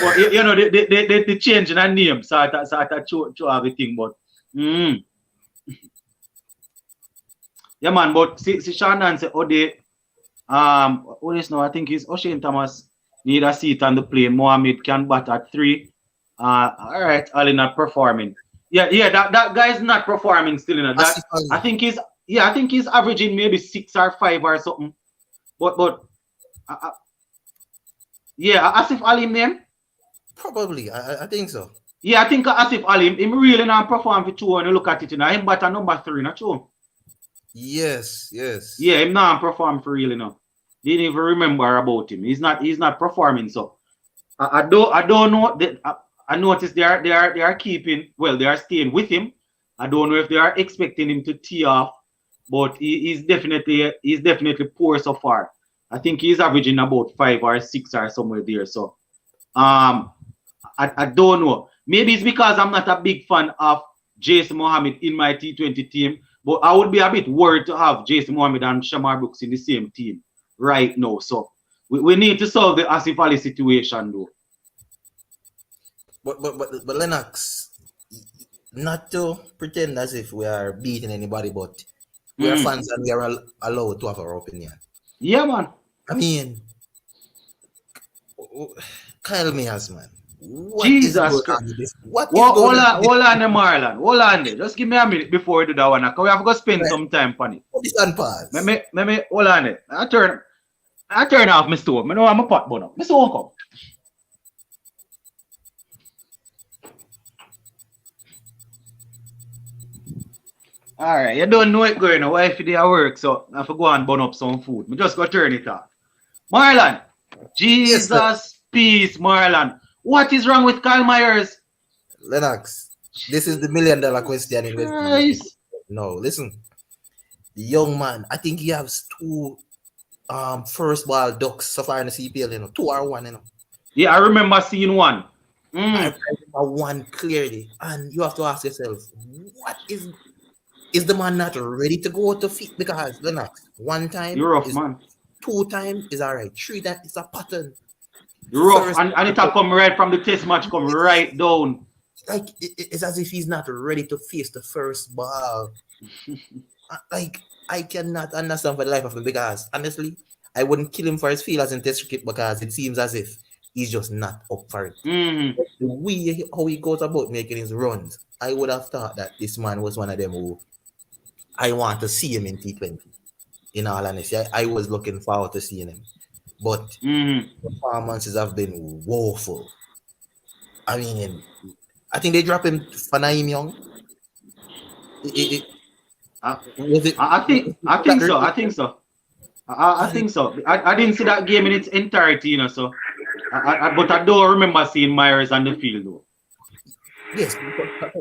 But you know they changing a name, so I show everything. But yeah, man. But see Shannon said, what is now? I think it's Oshane Thomas need a seat on the plane. Mohammad can bat at 3. All right, Ali not performing. Yeah, that guy is not performing still. You know, that I think he's averaging maybe 6 or 5 or something. But Asif Ali name. Probably, I think so. Yeah, I think Asif Ali, him really not perform for 2 when you look at it. You know, him bat at number 3, not true? Yes. Yeah, him not perform for real, you know. Didn't even remember about him. He's not performing. So I don't know that. I noticed they are keeping. Well, they are staying with him. I don't know if they are expecting him to tee off, but he's definitely poor so far. I think he's averaging about 5 or 6 or somewhere there. So I don't know. Maybe it's because I'm not a big fan of Jason Mohammad in my T20 team, but I would be a bit worried to have Jason Mohammad and Shamarh Brooks in the same team right now. So we need to solve the Asif Ali situation though. But Lennox, not to pretend as if we are beating anybody, but we are fans and we are allowed to have our opinion. Yeah, man. I mean, Kyle Mayers, man. Jesus Christ. Hold on, Marlon. Hold on there. Just give me a minute before we do that one. Because we have to spend some time on it. Put this on pause. Maybe hold on there. I turn off my stove. I know I'm a pot burner. My stove come. Alright, you don't know it going on. Why if they at work, so I have to go and burn up some food. I just go turn it off. Marlon. Jesus peace, Marlon. What is wrong with Kyle Mayers? Lennox, this is the $1 million question. Nice. No, listen. The young man, I think he has 2 first ball ducks so far in the CPL, you know. 2 or 1, you know. Yeah, I remember seeing 1. I remember 1 clearly. And you have to ask yourself, what is the man not ready to go to feet? Because Lennox, 1 time, you're rough, man. 2 times is all right. 3 times it's a pattern. Rough, and it will come right from the test match, come right down. Like it's as if he's not ready to face the first ball. Like I cannot understand for the life of me because honestly, I wouldn't kill him for his feelers in test cricket because it seems as if he's just not up for it. Mm-hmm. The way how he goes about making his runs, I would have thought that this man was one of them who I want to see him in T20. In all honesty, I was looking forward to seeing him, but performances have been woeful. I mean, I think they dropped him for Naeem Young. I think so. I think so. I didn't see that game in its entirety, so. But I don't remember seeing Myers on the field though. Yes,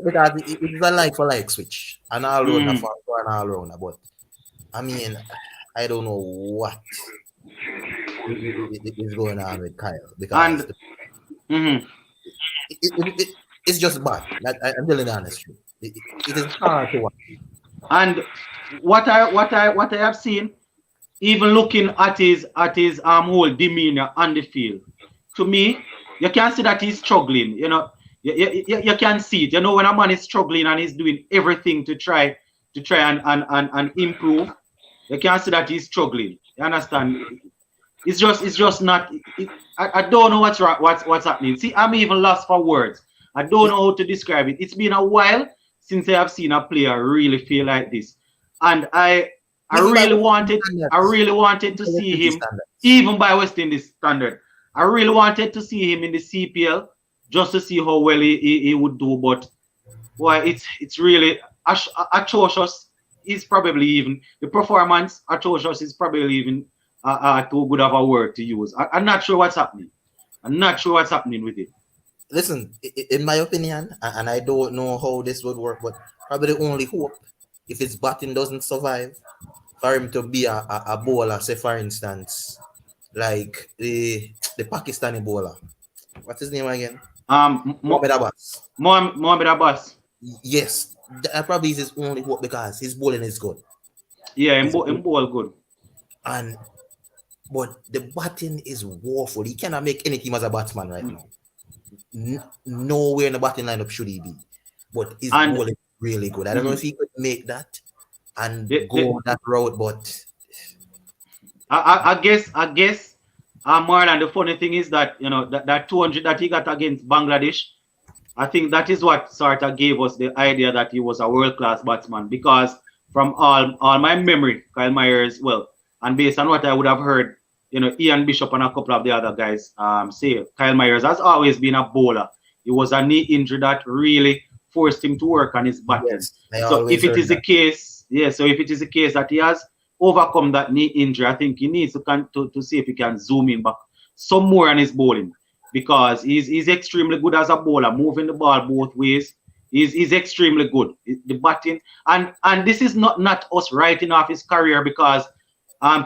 because it's a like for like switch, an all rounder for an all rounder. But I mean, I don't know what is going on with Kyle because it's just bad. I'm telling the honest truth. It is hard to watch. And what I have seen, even looking at his whole demeanor on the field, to me, you can see that he's struggling. You can see it. When a man is struggling and he's doing everything to try and improve, you can see that he's struggling. You understand? It's just not. I don't know what's happening. See, I'm even lost for words. I don't know how to describe it. It's been a while since I have seen a player really feel like this, and I really wanted to see him, even by West Indies standard. I really wanted to see him in the CPL just to see how well he would do, but boy, it's really atrocious. Is probably even the performance atrocious is probably even too good of a word to use. I'm not sure what's happening. I'm not sure what's happening with it. Listen, in my opinion, and I don't know how this would work, but probably the only hope, if his batting doesn't survive, for him to be a bowler, say for instance, like the Pakistani bowler. What's his name again? Mohammad Abbas. Mohammad Abbas. Yes, that probably is his only hope because his bowling is good. Yeah, his bowl good. But the batting is woeful. He cannot make any team as a batsman right now. Nowhere in the batting lineup should he be. But his bowling is really good. I don't know if he could make that and go that route, but I guess Marlon, the funny thing is that that 200 that he got against Bangladesh, I think that is what sort of gave us the idea that he was a world-class batsman, because from all my memory, Kyle Myers, and based on what I would have heard, Ian Bishop and a couple of the other guys say, Kyle Myers has always been a bowler. It was a knee injury that really forced him to work on his batting. Yes, so if it is the case, that he has overcome that knee injury, I think he needs to see if he can zoom in back some more on his bowling, because he's extremely good as a bowler, moving the ball both ways. He's extremely good. The batting, and this is not us writing off his career, because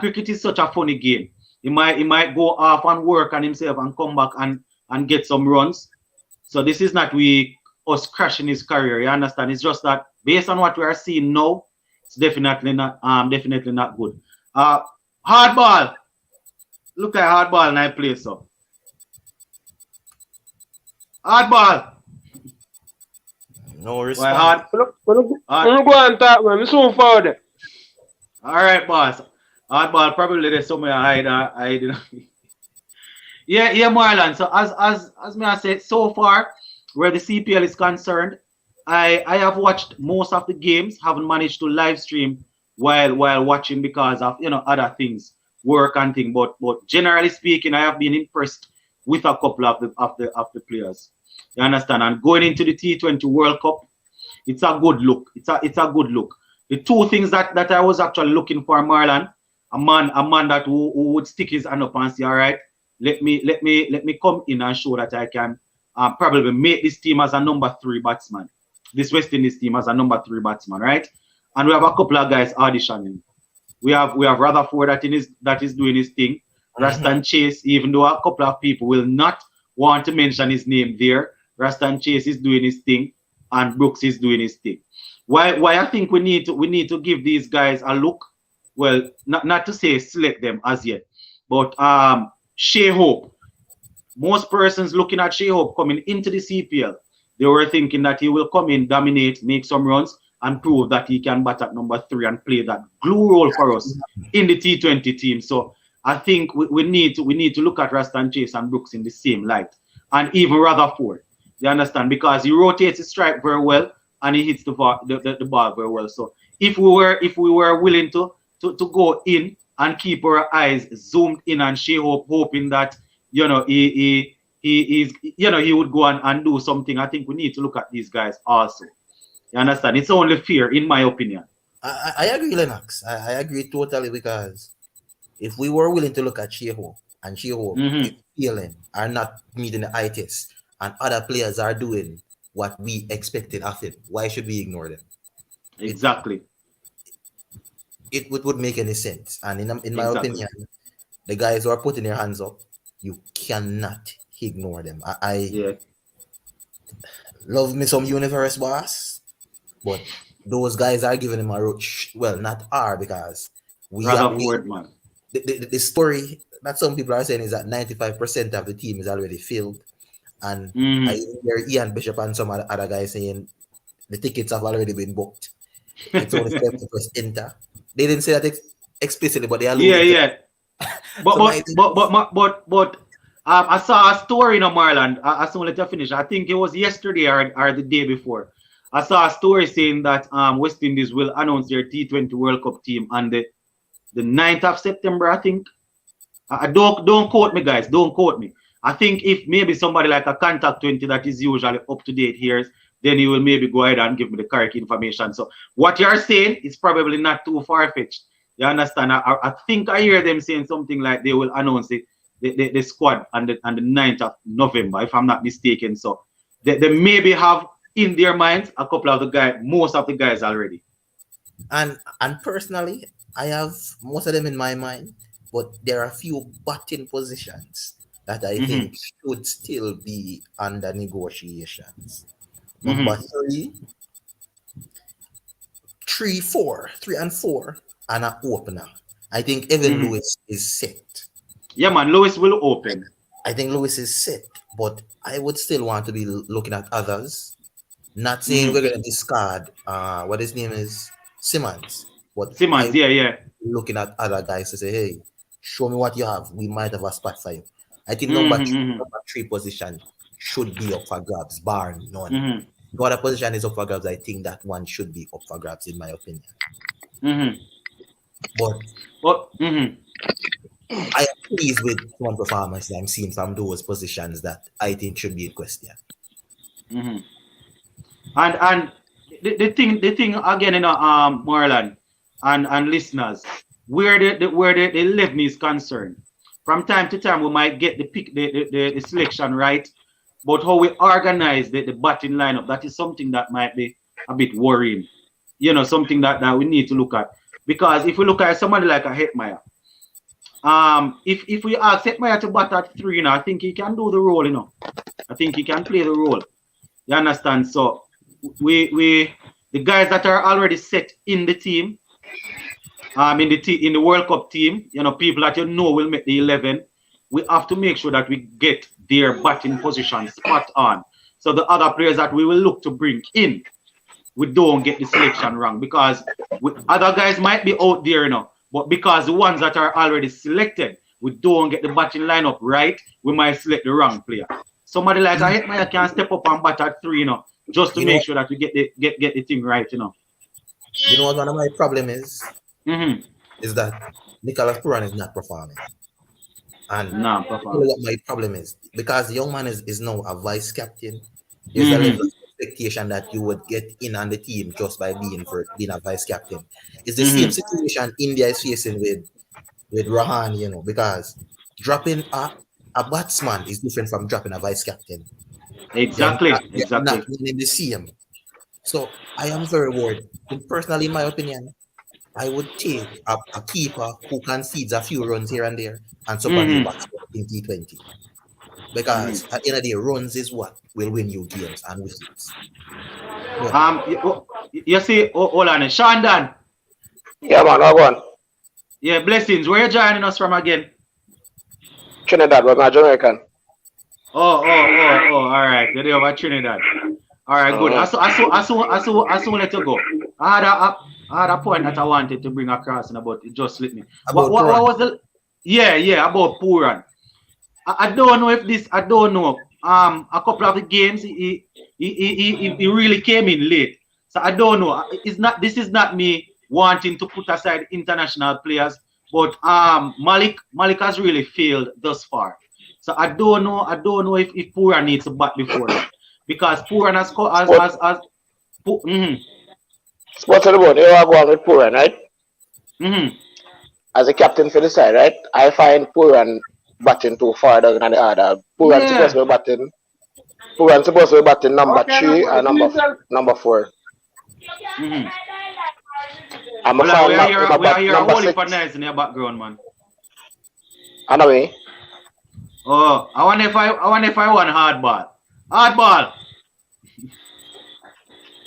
cricket is such a funny game. He might go off and work on himself and come back and get some runs. So this is not us crashing his career. You understand? It's just that based on what we are seeing now, it's definitely not good. Hard ball. Look at hard ball and I play so. Hard ball. No response. Go and talk, man. I'm soon forward. All right, boss. Hard ball probably there's somewhere I didn't. Yeah, Marlon. So as me I said, so far where the CPL is concerned, I have watched most of the games, haven't managed to live stream while watching because of other things, work and things. But generally speaking, I have been impressed with a couple of the players. You understand? And going into the T20 World Cup, it's a good look. It's a good look. The two things that I was actually looking for, Marlon, a man that who would stick his hand up and say, all right, let me come in and show that I can probably make this team as a number 3 batsman. This West Indies team as a number 3 batsman, right? And we have a couple of guys auditioning. We have Rutherford that is doing his thing. Rastan Chase, even though a couple of people will not want to mention his name there, Rastan Chase is doing his thing, and Brooks is doing his thing. Why I think we need to give these guys a look. Well, not to say select them as yet, but Shea Hope. Most persons looking at Shea Hope coming into the CPL, they were thinking that he will come in, dominate, make some runs, and prove that he can bat at number 3 and play that glue role for us in the T20 team. So I think we need to look at Raston Chase and Brooks in the same light, and even Rutherford. You understand? Because he rotates his strike very well and he hits the ball very well. So if we were willing to go in and keep our eyes zoomed in and hoping that he would go and do something, I think we need to look at these guys also. You understand? It's only fair, in my opinion. I agree, Lennox. I agree totally, because if we were willing to look at Sheho and Sheho is failing, are not meeting the eye test, and other players are doing what we expected of him, why should we ignore them? Exactly. It would make any sense. And in my opinion, the guys who are putting their hands up, you cannot ignore them. I love me some universe boss, but those guys are giving him a roach. Well, not are, because the story that some people are saying is that 95% of the team is already filled. And I hear Ian Bishop and some other guys saying the tickets have already been booked. It's only step to press enter. They didn't say that explicitly, but they are But I saw a story in Marland. I saw it to finish. I think it was yesterday or the day before. I saw a story saying that West Indies will announce their T20 World Cup team on the 9th of September, I think. Don't quote me, guys. Don't quote me. I think if maybe somebody like a Contact 20 that is usually up to date here, then he will maybe go ahead and give me the correct information. So what you're saying is probably not too far-fetched. You understand? I think I hear them saying something like they will announce the squad on the 9th of November, if I'm not mistaken. So they maybe have in their minds a couple of the guys, most of the guys already. And personally, I have most of them in my mind, but there are a few batting positions that I think should still be under negotiations. Number 3 and 4, and an opener. I think Evan Lewis is set. Yeah, man, Lewis will open. I think Lewis is set, but I would still want to be looking at others. Not saying we're going to discard what his name is, Simmons. But Simmons, looking at other guys to say, hey, show me what you have. We might have a spot for you. I think number 3 position should be up for grabs, bar none. No other position is up for grabs. I think that one should be up for grabs, in my opinion. But I am pleased with one performance I'm seeing from those positions that I think should be in question. And the thing again, Marlon and listeners, where the 11 is concerned, from time to time we might get the selection right, but how we organize the batting lineup, that is something that might be a bit worrying. Something that we need to look at. Because if we look at somebody like a Hetmeyer, if we ask Hetmeyer to bat at 3, I think he can do the role, I think he can play the role. You understand? So the guys that are already set in the team, in the World Cup team, people that will make the 11, we have to make sure that we get their batting position spot on. So the other players that we will look to bring in, we don't get the selection wrong, because other guys might be out there, but because the ones that are already selected, we don't get the batting lineup right, we might select the wrong player. Somebody like a Hetmeyer can step up and bat at 3, just to make sure that we get the thing right, You know what one of my problem is? Is that Nicholas Puran is not performing. And what my problem is, because the young man is now a vice captain, there's a level of expectation that you would get in on the team just by being a vice captain. It's the same situation India is facing with Rahan, because dropping a batsman is different from dropping a vice captain. Exactly. Not in the same. So I am very worried. Personally, in my opinion, I would take a keeper who concedes a few runs here and there and somebody who bats in T20. Because at the end of the day, runs is what will win you games and wickets. You see, hold on, Shandan. Yeah, man, go on. Yeah, blessings. Where are you joining us from again? Trinidad, but I'm Jamaican. Oh, all right. You're over Trinidad. All right, good. I soon let you go. I had a point that I wanted to bring across, but it just slipped me. What was the Yeah, about Puran. I don't know if this. I don't know. A couple of the games, he really came in late. So I don't know. It's not. This is not me wanting to put aside international players, but Malik has really failed thus far. So I don't know. I don't know if Puran needs to bat before that, because Puran has Sports of the board, you are going with Puran, right? As a captain for the side, right? I find Puran batting too far down than the other. Puran supposed to be batting. Puran supposed to be batting number 3 and number 4. I'm a fan of we are here number holy 6. for nice in your background, man. Anyway. Oh, I wonder if I want hard ball. Hard ball.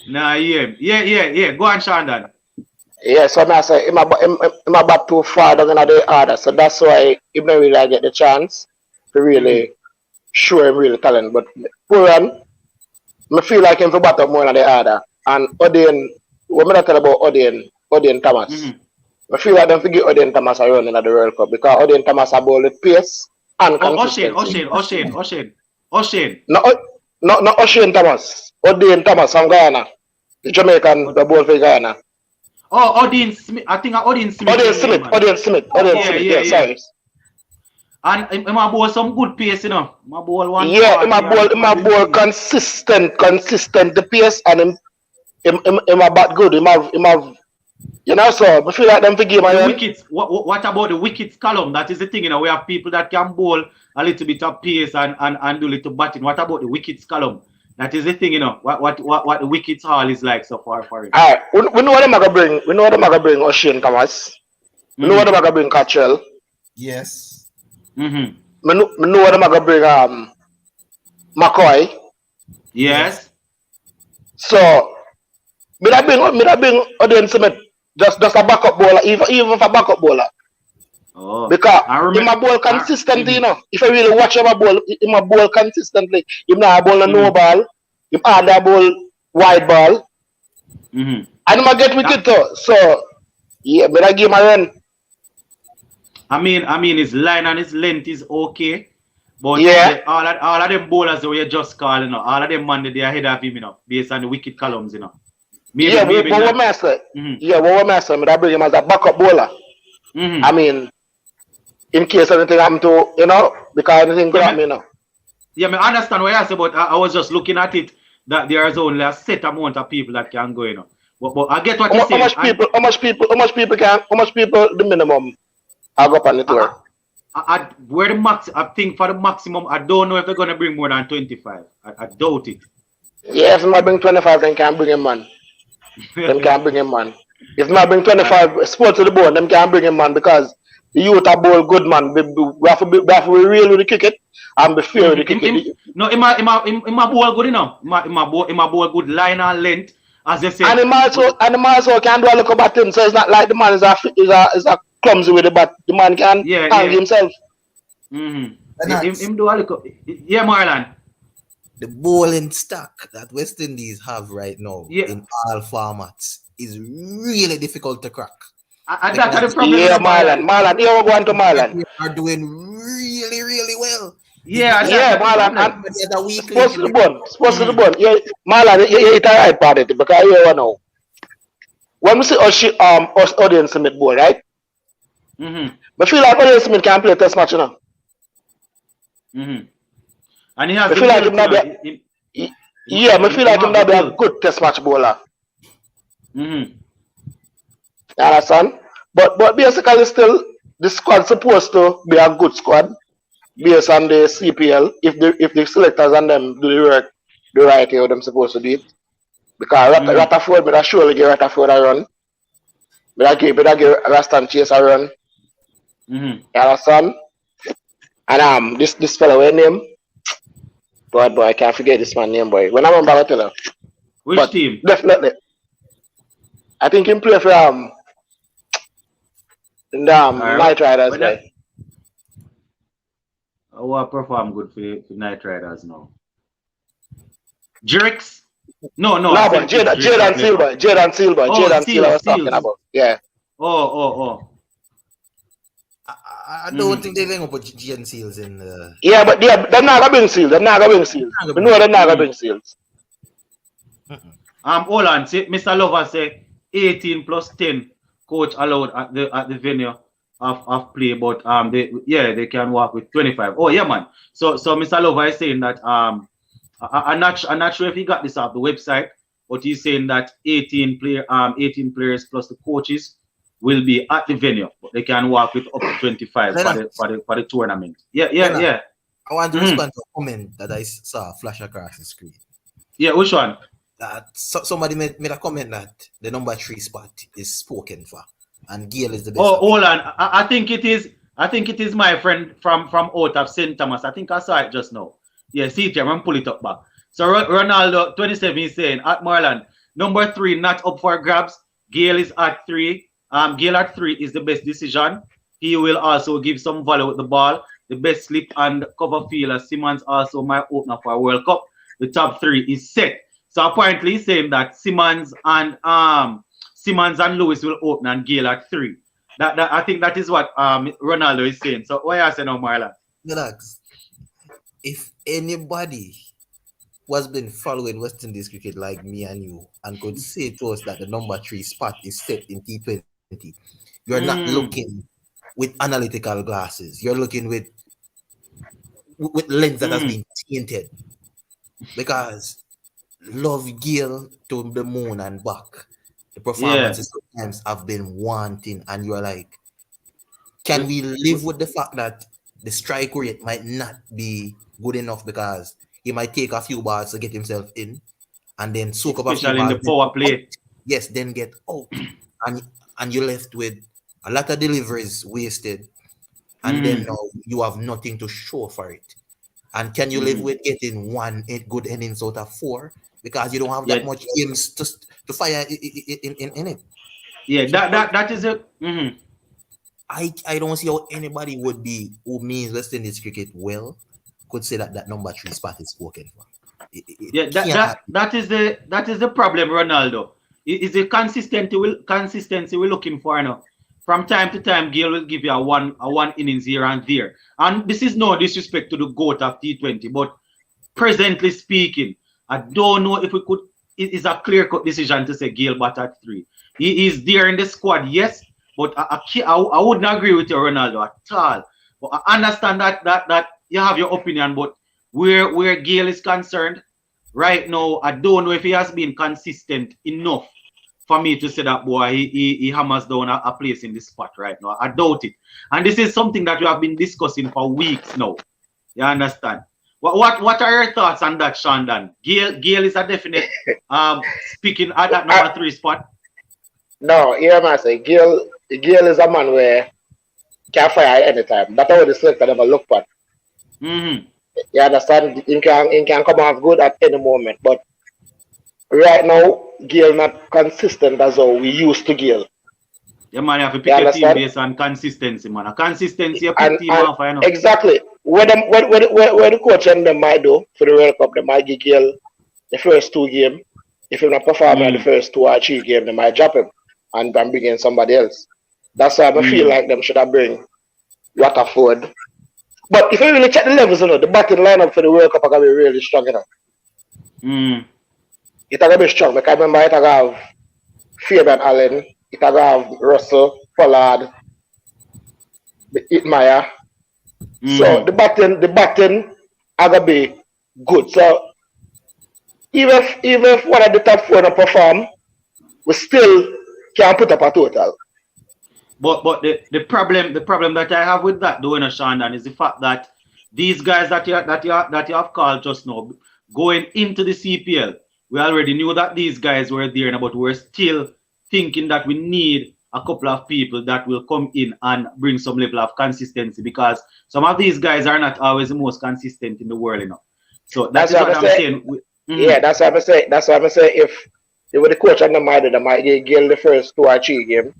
Nah, yeah. Go on, Shandon. Yeah, so I say him a bat too far down in the order. So that's why he don't really get the chance to really show him real talent. But Puran, I feel like him to bat up more in the order. And Odean, what I tell about Oshane Thomas. I feel like them to give Oshane Thomas a run in the World Cup because Oshane Thomas a ball with pace and consistency. Oshane. No, Oshane Thomas. Oshane Thomas from Guyana. The Jamaican, the ball for Guyana. Oh, Oshane Smith. I think Oshane Smith. Oshane Smith. Yeah, sorry. And he might ball some good pace, you know. My ball one. Yeah, he might ball consistent the pace, and he might bat good. He might, you know, so I feel like them to give my wickets. What about the wickets column? That is the thing, you know. We have people that can bowl a little bit of pace and do a little batting. What about the wickets column? That is the thing, you know. What the wickets hall is like so far for him. Alright, we know what them are gonna bring. We know what them are gonna bring Oshane Thomas. We know what them are gonna bring Cottrell. Yes. We know what them are gonna bring McCoy. Yes. So me that bring Oshane Smith just a backup bowler, even if a backup bowler. Oh, because him a bowl consistently, you know. If I really watch him a bowl consistently. Him not a bowl no ball. Him hard a bowl wide ball. And him a get wicket too. So yeah, but I give him a run. I mean his line and his length is okay. But yeah, all of them bowlers that we just calling, you know, all of them man they are ahead of him, you know, based on the wicket columns, you know. Maybe what I say, I bring him as a backup bowler. I mean, in case anything happen to, you know, because anything could happen, you know. Yeah, I understand what you say, but I was just looking at it that there is only a set amount of people that can go, you know. But I get what you say. How much people the minimum I go up on the tour? Where the max, I think for the maximum, I don't know if they're gonna bring more than 25. I doubt it. Yeah, if I bring 25, then can bring him, man. Them can bring him, man. If I bring 25 sports to the board, them can bring him, man, because the youth are ball good, man. We have to be real with the cricket and be fair with the cricket. No, in my ball good enough. In my ball good line and length, as they say. And him also can do a little batting, so it's not like the man is a clumsy with the bat. The man can hang himself. Him do a little. Yeah, Marlon. The bowling stack that West Indies have right now in all formats is really difficult to crack. That's the problem. Yeah, Marlon. Here we go on to Marlon. They are doing really, really well. Yeah, Marlon. Sports to the bone. Yeah, Marlon, you hit a right part of it because you know. When we see Oshane Smith ball, right? I feel like Oshane Smith can play test match, you know. And he has. I feel like him not be. I feel like him not be a good test match bowler. You understand? But basically still the squad supposed to be a good squad based on the CPL if the selectors and them do the work the right way them supposed to do it. Because Rutherford but I surely give Rutherford a run. But I give Rastan Chase a run. You understand? And this fellow what name? Boy, I can't forget this man's name, boy. When I'm on Bagatella. Which team? Definitely. I think he play for Night Riders, right? I perform good for Night Riders now. Drakes? No, but Jaden Silver. Jaden Silver I was talking about. Yeah. Oh. I don't think they're going to put Gian Seals in the... Yeah, but they're not going to bring seals. They're not going to bring seals. We know they're not going to bring seals. Hold on. See, Mr. Lover say 18 plus 10 coach allowed at the venue of play, but they can work with 25. Oh yeah, man. So Mr. Lover is saying that I'm not sure if he got this off the website, but he's saying that 18 players plus the coaches will be at the venue, but they can work with up to 25 for the tournament. Yeah. I want to respond to a comment that I saw flash across the screen. Yeah, which one? Somebody made a comment that the number 3 spot is spoken for, and Gayle is the best. Oh, hold on. I think it is my friend from out of St. Thomas. I think I saw it just now. Yeah, see it, I'm gonna pull it up back. So Ronaldo 27 is saying at Marland, number 3 not up for grabs. Gayle is at 3. Gayle at 3 is the best decision. He will also give some value with the ball. The best slip and cover fielder. Simmons also my opener for a World Cup. The top 3 is set. So apparently he's saying that Simmons and Lewis will open and Gayle at 3. That I think that is what Ronaldo is saying. So what are you saying now, Marlon? Relax. If anybody was been following West Indies cricket like me and you and could say to us that the number 3 spot is set in T20, you're not looking with analytical glasses. You're looking with lens that has been tainted. Because love Gayle to the moon and back. The performances sometimes have been wanting, and you're like, can we live with the fact that the strike rate might not be good enough because he might take a few balls to get himself in and then soak up a few balls. Especially in the power play. Yes, then get out. And you're left with a lot of deliveries wasted, and then now you have nothing to show for it. And can you live with getting 1 good innings out of 4 because you don't have that much games to fire in it? Yeah, that is it. I don't see how anybody who means West Indies cricket well could say that number 3 spot is spoken for. That is the problem, Ronaldo. Is the consistency we're looking for now. From time to time, Gayle will give you a one innings here and there. And this is no disrespect to the GOAT of T20, but presently speaking, I don't know if it is a clear-cut decision to say Gayle bat at 3. He is there in the squad, yes, but I wouldn't agree with you, Ronaldo, at all. But I understand that you have your opinion, but where Gayle is concerned, right now, I don't know if he has been consistent enough for me to say that boy he hammers down a place in this spot right now. I doubt it. And this is something that we have been discussing for weeks now. You understand? What are your thoughts on that, Shandan? Gayle is a definite speaking at that number 3 spot. No, yeah, man, say Gayle is a man where can fire at any time. That's how the selector never look at. You understand? He can come off good at any moment, but right now, Gayle not consistent as how we used to Gayle. Yeah, man, you have to pick a team based on consistency, man. A consistency, you pick team off, I know. Exactly. What the coach and them might do for the World Cup, they might give Gayle the first 2 games. If he's not performing the first 2 or 3 games, they might drop him and bring in somebody else. That's why I feel like them should have bring Waterford. But if you really check the levels, you know, the batting lineup for the World Cup are going to be really strong, you know. It's going to be strong because I remember it's going to have Fabian Allen, it's going to have Russell, Pollard, Itmire. So the batting are going to be good. So even if one of the top 4 don't perform, we still can put up a total. But the problem that I have with that, though, Shandan, is the fact that these guys that you have called just now, going into the CPL, we already knew that these guys were there, but we're still thinking that we need a couple of people that will come in and bring some level of consistency, because some of these guys are not always the most consistent in the world, you know. So that's what I'm saying. Yeah, that's what I'm saying. That's what I'm saying. If they were the coach and they might give Gayle the first 2 or 3 games.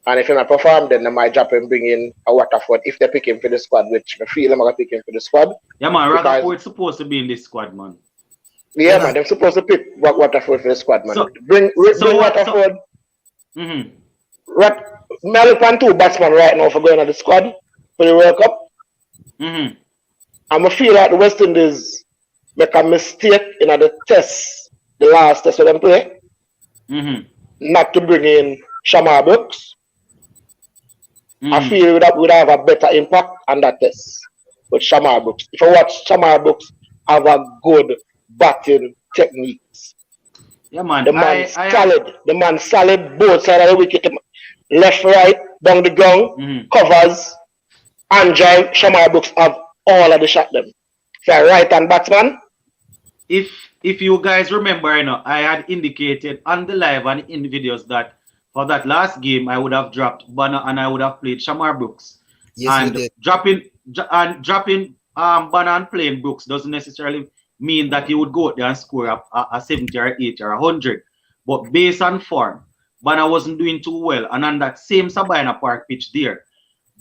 And if he not perform, then they might drop him, bring in a Waterford if they pick him for the squad, which I feel they're going to pick him for the squad. Yeah, man, Waterford's supposed to be in this squad, man. Yeah, man, they're supposed to pick Waterford for the squad, man. Bring Waterford. Melipan 2 batsman right now for going on the squad. for the World Cup. Mm-hmm. I feel like the West Indies make a mistake in the test, the last test of them play, not to bring in Shamarh Brooks. I feel that would have a better impact on that test with Shamarh Brooks. If I watch Shamarh Brooks have a good batting techniques. Yeah, man. The man solid. The man solid both sides of the wicket. Left, right, down the ground, covers, and drive. Shamarh Brooks have all of the shot them. So right hand batsman. If you guys remember, I had indicated on the live and in the videos that for that last game I would have dropped Banner and I would have played Shamarh Brooks. Yes, and dropping Banner and playing Brooks doesn't necessarily mean that he would go out there and score a 70 or 80 or 100. But based on form, Banner wasn't doing too well, and on that same Sabina Park pitch there,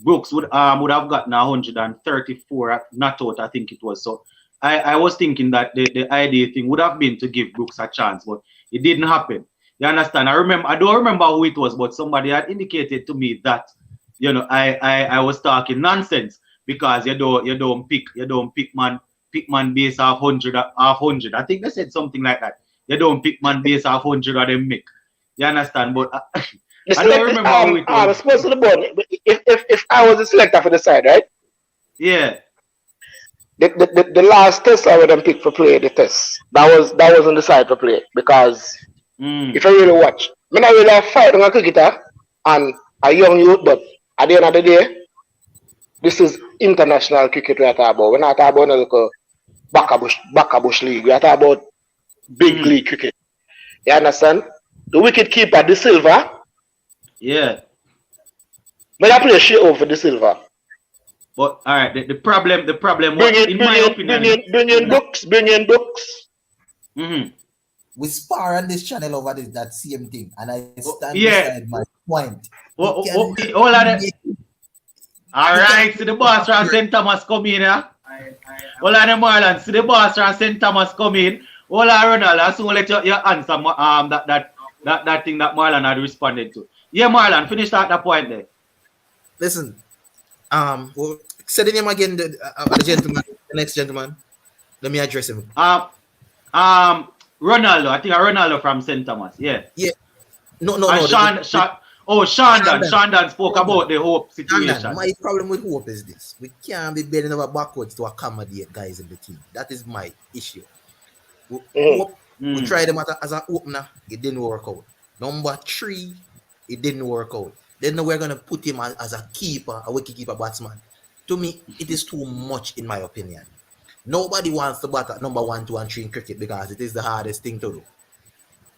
Brooks would have gotten 134 not out, I think it was. So I was thinking that the ideal thing would have been to give Brooks a chance, but it didn't happen. You understand? I don't remember who it was, but somebody had indicated to me that I was talking nonsense because you don't pick man base off 100. I think they said something like that. You don't pick man base off 100 or them make. You understand? But I don't remember who it was. I was supposed to the board. If I was a selector for the side, right? Yeah. The last test I would have picked for play the test. That was on the side for play because if I really watch, I not really fight on a cricketer and a young youth, but at the end of the day, this is international cricket we are talking about. We're not talking about no Backabush league. We are talking about big league cricket. You understand? The wicket keeper, De Silva. Yeah. But I play a shit over De Silva. But all right, the problem bring in books. We spar on this channel over that same thing, and I stand beside my point. All right, so the boss from St. Thomas come in, All of the Marlon, see the boss from St. Thomas come in. All of Ronaldo, so let you answer that thing that Marlon had responded to. Yeah, Marlon, finish that point there. Listen, say the name again, the gentleman, the next gentleman. Let me address him. Ronaldo, I think Ronaldo from St. Thomas. Yeah. Yeah. No. Shandan spoke about the hope situation. My problem with hope is this: we can't be bending over backwards to accommodate guys in the team. That is my issue. We tried them as an opener, it didn't work out. Number 3, it didn't work out. Then we're gonna put him as a keeper, a wicket-keeper batsman. To me, it is too much, in my opinion. Nobody wants to bat at number 1, 2, and 3 in cricket because it is the hardest thing to do.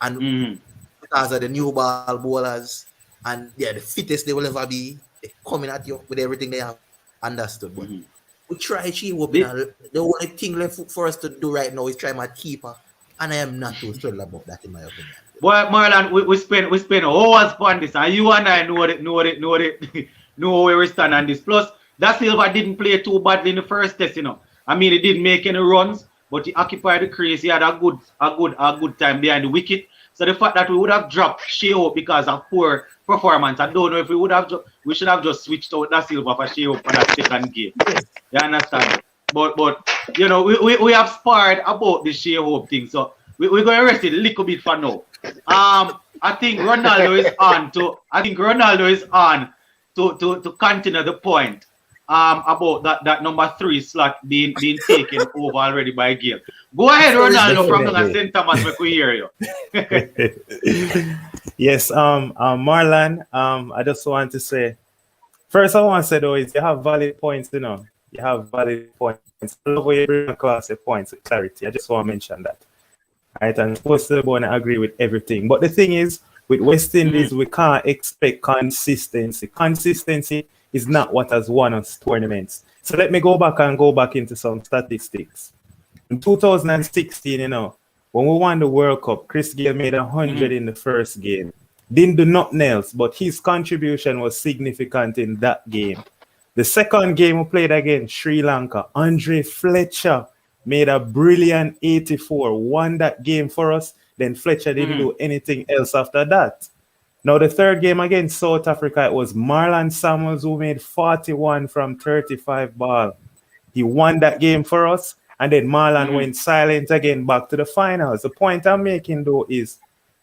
And because of the new ball bowlers, and they're the fittest they will ever be, they're coming at you with everything they have. Understood, but we try the only thing left for us to do right now is try my keeper, and I am not too thrilled about that, in my opinion. Boy, Marlon, we spend hours on this, and you and I know where we stand on this. Plus, Da Silva didn't play too badly in the first test, I mean, he didn't make any runs, but he occupied the crease. He had a good time behind the wicket. So the fact that we would have dropped Shea Hope because of poor performance, I don't know if we should have just switched out Da Silva for Shea Hope for that second game. You understand? But we have sparred about the Shea Hope thing, so we're going to rest it a little bit for now. I think Ronaldo is on to continue the point about that number 3 slot being taken over already by Gayle. Go ahead, Ronaldo from St. Thomas, we could hear you. Yes, Marlon, I just want to say, first I want to say though is you have valid points, You have valid points. I love how you bring across the points with clarity. I just want to mention that. Right, and supposed to agree with everything. But the thing is, with West Indies, we can't expect consistency. Consistency is not what has won us tournaments. So let me go back into some statistics. In 2016, when we won the World Cup, Chris Gayle made 100 in the first game. Didn't do nothing else, but his contribution was significant in that game. The second game we played against Sri Lanka, Andre Fletcher made a brilliant 84, won that game for us. Then Fletcher didn't do anything else after that. Now, the third game against South Africa, it was Marlon Samuels who made 41 from 35 ball. He won that game for us, and then Marlon went silent again back to the finals. The point I'm making, though, is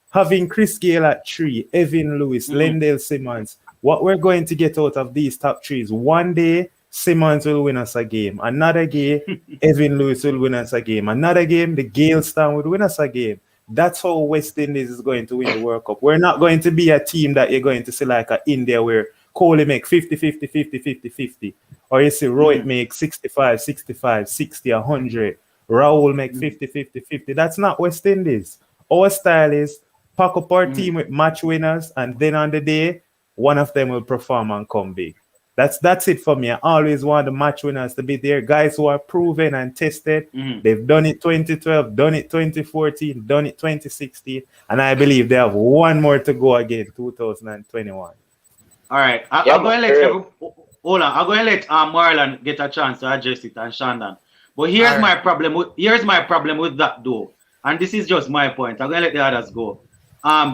having Chris Gayle at 3, Evan Lewis, Lendell Simmons, what we're going to get out of these top threes, one day, Simmons will win us a game. Another game, Evan Lewis will win us a game. Another game, the Gayle Star will win us a game. That's how West Indies is going to win the World Cup. We're not going to be a team that you're going to see like a India where Kohli make 50, 50, 50, 50, 50. Or you see Rohit make 65, 65, 60, 100. Rahul make 50, 50, 50. That's not West Indies. Our style is pack up our team with match winners, and then on the day, one of them will perform and come big. That's it for me. I always want the match winners to be there. Guys who are proven and tested. They've done it 2012, done it 2014, done it 2016. And I believe they have one more to go again, 2021. All right. I'm going to let Marlon get a chance to address it and Shandon. But here's my problem with that though. And this is just my point. I'm going to let the others go.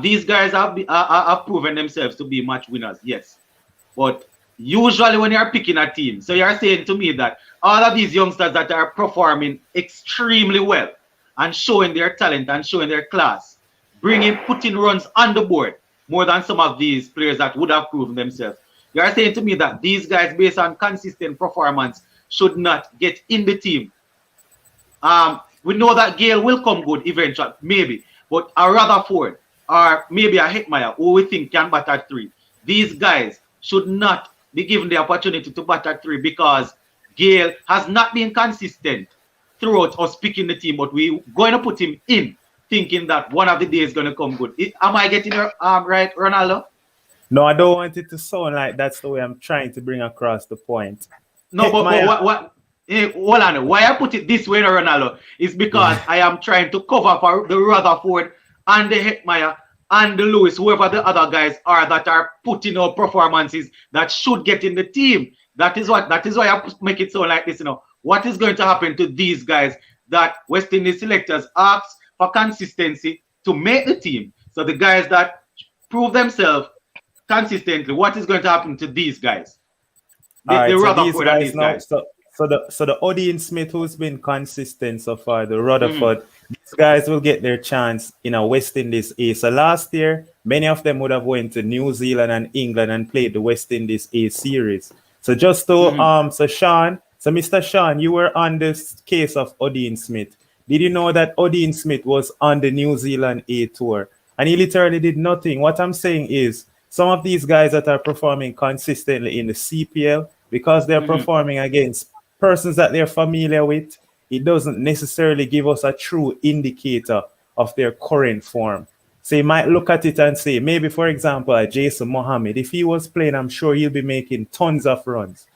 These guys have proven themselves to be match winners, yes. But usually when you're picking a team, so you're saying to me that all of these youngsters that are performing extremely well and showing their talent and showing their class, putting runs on the board more than some of these players that would have proven themselves. You're saying to me that these guys, based on consistent performance, should not get in the team. We know that Gayle will come good eventually, maybe, but a Rutherford or maybe a Hetmeyer, who we think can bat at 3. These guys should not be given the opportunity to bat at 3 because Gayle has not been consistent throughout us picking the team, but we're going to put him in thinking that one of the days is going to come good. Am I getting your right, Ronaldo? No, I don't want it to sound like that's the way I'm trying to bring across the point. No, but hold on. Why I put it this way, Ronaldo, is because I am trying to cover for the Rutherford and the Hetmeyer and the Lewis, whoever the other guys are that are putting out performances that should get in the team. That is why I make it sound like this, What is going to happen to these guys that West Indies selectors ask for consistency to make the team? So the guys that prove themselves consistently, what is going to happen to these guys? So the Odean Smith, who's been consistent so far, the Rutherford, these guys will get their chance in a West Indies A. So last year, many of them would have went to New Zealand and England and played the West Indies A series. So just to Mr. Sean, you were on this case of Odean Smith. Did you know that Odean Smith was on the New Zealand A tour? And he literally did nothing. What I'm saying is, some of these guys that are performing consistently in the CPL, because they're performing against persons that they're familiar with, it doesn't necessarily give us a true indicator of their current form. So you might look at it and say, maybe, for example, Jason Mohammad, if he was playing, I'm sure he'll be making tons of runs.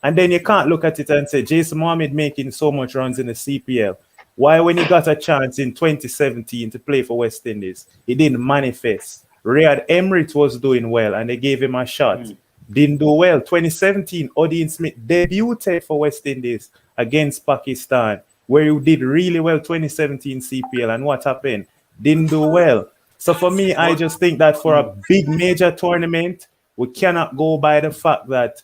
And then you can't look at it and say, Jason Mohammad making so much runs in the CPL. Why, when he got a chance in 2017 to play for West Indies, he didn't manifest? Riyad Emirates was doing well, and they gave him a shot. Didn't do well. 2017, Odean Smith debuted for West Indies against Pakistan, where he did really well 2017 CPL. And what happened? Didn't do well. So for me, I just think that for a big major tournament, we cannot go by the fact that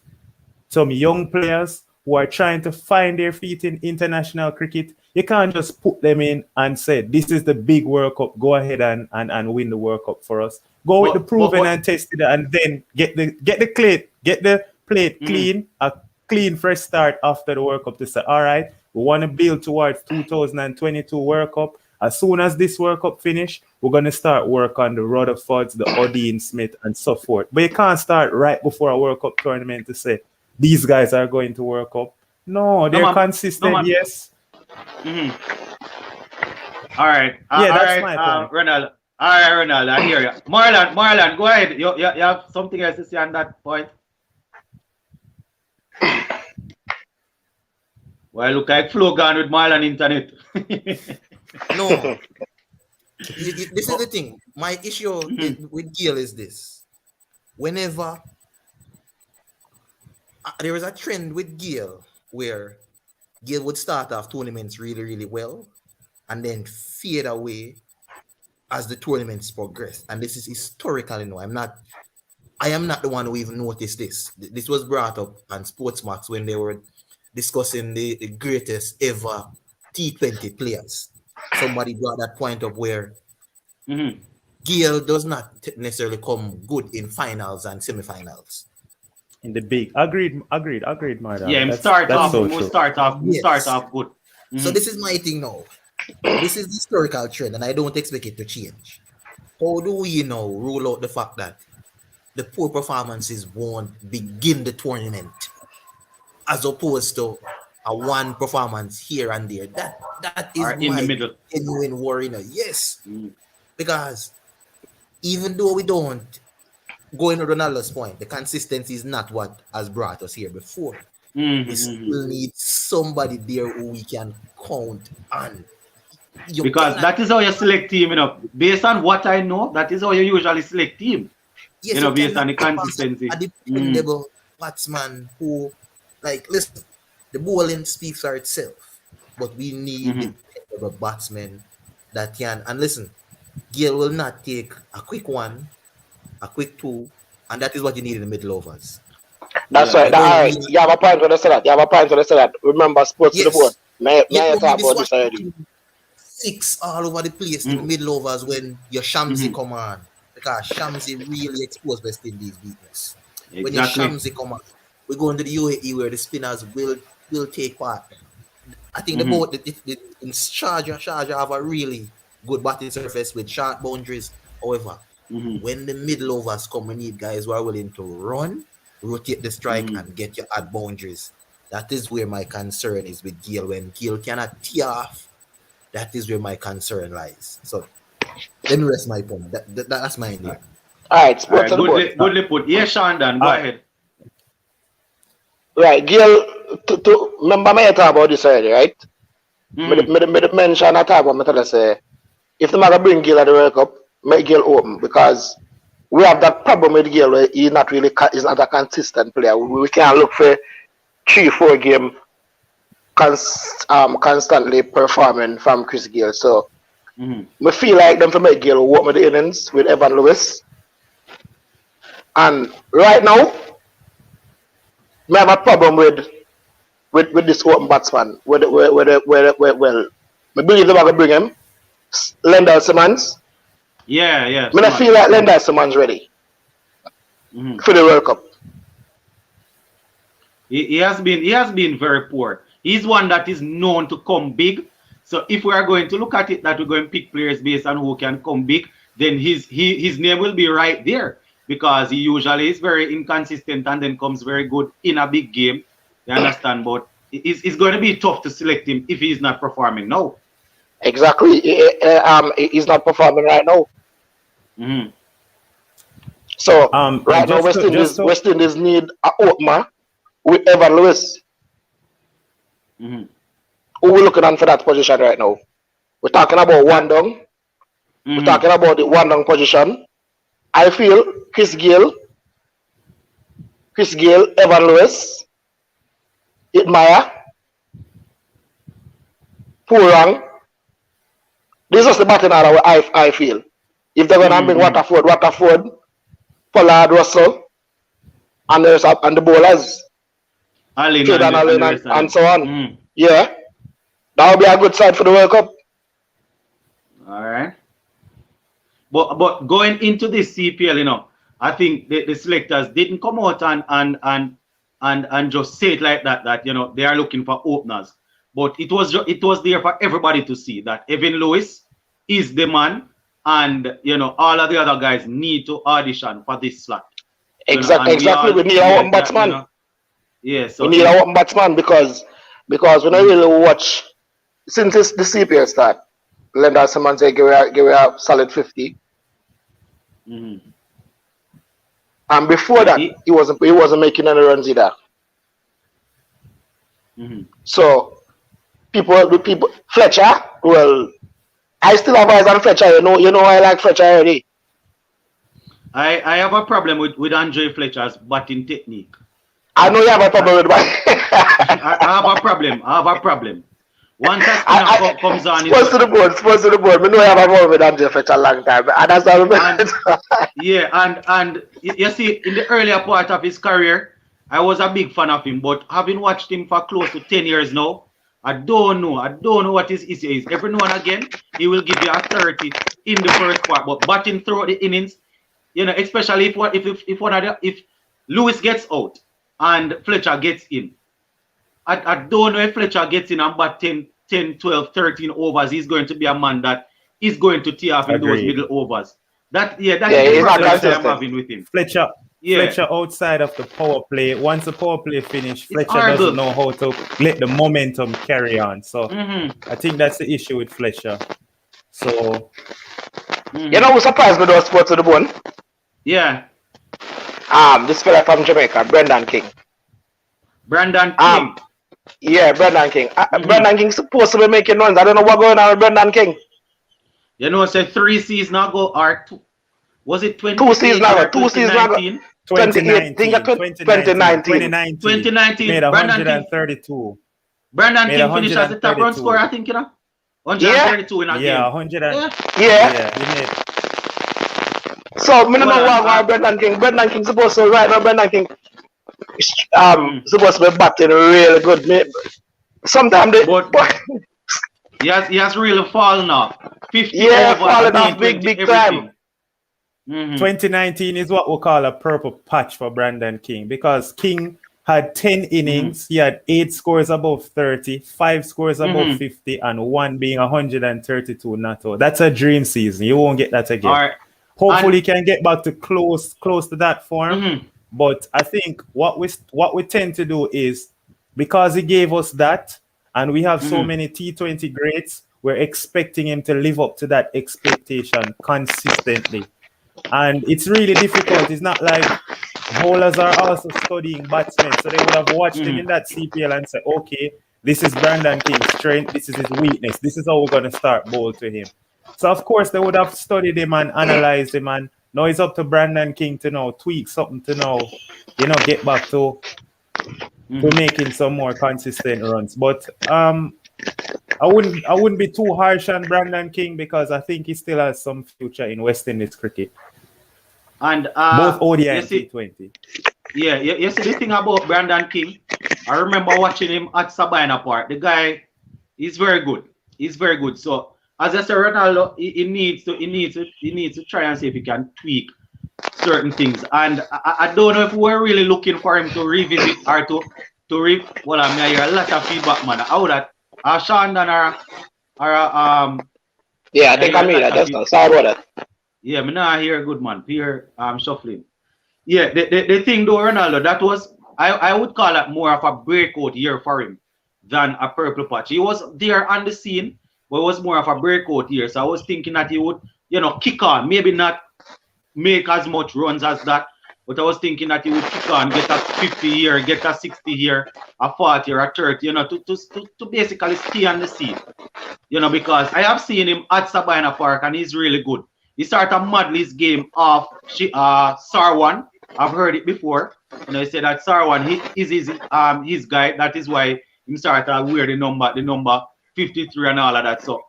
some young players who are trying to find their feet in international cricket, you can't just put them in and say, this is the big World Cup, go ahead and win the World Cup for us. Go with the proven and tested, and then get the plate clean, a clean fresh start after the World Cup to say, all right, we want to build towards 2022 World Cup. As soon as this World Cup finish, we're going to start work on the Rutherfords, the Odean Smith, and so forth. But you can't start right before a World Cup tournament to say, these guys are going to World Cup. No, they're consistent, yes. All right. That's my point. Ronaldo. All right, Ronaldo, I hear you. Marlon, go ahead. You have something else to say on that point? Well, look like Flo gone with Marlon internet. No. This is the thing. My issue with Gayle is this. Whenever there is a trend with Gayle where Gayle would start off tournaments really, really well and then fade away as the tournaments progress, and this is historical, I am not the one who even noticed this. This was brought up on Sportsmax when they were discussing the greatest ever T20 players. Somebody brought that point up where Gayle does not necessarily come good in finals and semifinals. In the big, agreed, my dad. Yeah, start off good. So this is my thing now. This is the historical trend, and I don't expect it to change. How do we now rule out the fact that the poor performances won't begin the tournament, as opposed to a one performance here and there? That is in the middle. Genuine worry now. Yes, because even though we don't, going to Ronaldo's point, the consistency is not what has brought us here before. We still need somebody there who we can count on. Because that is how you select team, based on what I know, that is how you usually select team. Yes, Based on the consistency. A dependable batsman who, listen, the bowling speaks for itself, but we need a batsman that can. And listen, Gayle will not take a quick one, a quick two, and that is what you need in the middle overs. That's right. You have a point when I say that. Remember, sports to the board. May I talk about this already? 6 all over the place in the middle overs when your Shamsi come on, because Shamsi really exposed West Indies weakness. Exactly. When your Shamsi come on, we go into the UAE where the spinners will take part. I think in Sharjah have a really good batting surface with short boundaries. However, when the middle overs come, we need guys who are willing to run, rotate the strike, and get your odd boundaries. That is where my concern is with Gayle. When Gayle cannot tee off, that is where my concern lies. So let me rest my point. That's my idea. All right, sports to the board. Goodly put. Yeah, Shandan, go ahead. Right, Gayle, to remember me talk about this already, right? Me mention I talk about me tell us say if the man bring Gayle at the World Cup, make Gayle open, because we have that problem with Gayle where he's not a consistent player. We can't look for 3-4 games constantly performing from Chris Gayle. So we feel like them to make Gayle work with the innings with Evan Lewis. And right now, we have a problem with this open batsman. Well, we believe they're going to bring him. Lendal Simmons. Yeah. I feel like Lendal Simmons ready for the World Cup. He has been very poor. He's one that is known to come big. So if we are going to look at it that we're going to pick players based on who can come big, then his name will be right there, because he usually is very inconsistent and then comes very good in a big game. You understand? But it's going to be tough to select him if he's not performing now. Exactly. He's not performing right now. So right now, West Indies need an opener with Evan Lewis. Who we looking on for that position right now? We're talking about one down. We're talking about the one down position. I feel Chris Gayle, Evan Lewis, Itmaya, Purang. This is the batting order I feel. If they're gonna bring Waterford, Pollard, Russell, and the bowlers, and so on. Yeah, that would be a good side for the World Cup. All right. But going into this CPL, I think the selectors didn't come out and just say it like that they are looking for openers. But it was there for everybody to see that Evan Lewis is the man, and all of the other guys need to audition for this slot. Exactly. We need our open batsman. Yeah, so we need our open batsman because when I really watch since the CPL start, Lendal Simmons say give me a solid 50. And before that, he wasn't making any runs either. So people Fletcher, well, I still have eyes on Fletcher. You know I like Fletcher already. I have a problem with Andre Fletcher's batting technique. I know you have a problem with that. I have a problem. Once a spinner comes on, Sports to the board. We know I have a moment with Andrew Fletcher a long time. And that's how and you see, in the earlier part of his career, I was a big fan of him, but having watched him for close to 10 years now, I don't know what his issue is. Every now and again, he will give you a 30 in the first part, but batting throughout the innings, especially if Lewis gets out and Fletcher gets in. I don't know if Fletcher gets in and bat 10, 12, 13 overs. He's going to be a man that is going to tee off in those middle overs. That's the problem I'm having with him. Fletcher outside of the power play. Once the power play finishes, Fletcher doesn't know how to let the momentum carry on. So I think that's the issue with Fletcher. So you know who surprised me those sports to the bone? Yeah. This fella from Jamaica, Brendan King. Brendan King. Yeah, Brendan King. Brendan King supposed to be making runs. I don't know what's going on with Brendan King. Say 3 seasons ago or was it 20? 2 seasons ago. 2019. 2019. Made 132. Brendan King finished as the top run scorer, I think, 132 in a game. Yeah, 100. He made. So, I don't know why Brendan King. Brendan King supposed to right now. Brendan King supposed to be batting really good. Sometimes he has really fallen off. 50 fallen off big time. 2019 is what we call a purple patch for Brendan King because King had 10 innings. He had 8 scores above 30, 5 scores above 50, and 1 being 132 not out. That's a dream season. You won't get that again. All right. Hopefully, he can get back to close to that form. But I think what we tend to do is because he gave us that, and we have so many T20 greats, we're expecting him to live up to that expectation consistently. And it's really difficult. It's not like bowlers are also studying batsmen, so they would have watched him in that CPL and said, okay, this is Brendan King's strength, this is his weakness, this is how we're going to start bowl to him. So, of course, they would have studied him and analyzed him, and now it's up to Brendan King to now tweak something to now, get back to making some more consistent runs. But I wouldn't be too harsh on Brendan King because I think he still has some future in West Indies cricket. And both ODI and T20. Yeah, you see the thing about Brendan King, I remember watching him at Sabina Park. The guy is very good. He's very good. So as I said, Ronaldo, he needs to try and see if he can tweak certain things. And I don't know if we're really looking for him to revisit or well, I mean, I hear a lot of feedback, man. How that Sean and yeah, I think I mean that. That's not sorry about that. Yeah, me not hear good, man. Here shuffling. Yeah, the thing though, Ronaldo, that was I would call it more of a breakout year for him than a purple patch. He was there on the scene, but it was more of a breakout year. So I was thinking that he would, kick on, maybe not make as much runs as that, but I was thinking that he would kick on, get a 50 here, get a 60 here, a 40 or a 30, to basically stay on the scene. Because I have seen him at Sabina Park and he's really good. He started model his game off Sarwan. I've heard it before. He said that Sarwan is his guy. That is why he started to wear the number 53 and all of that. So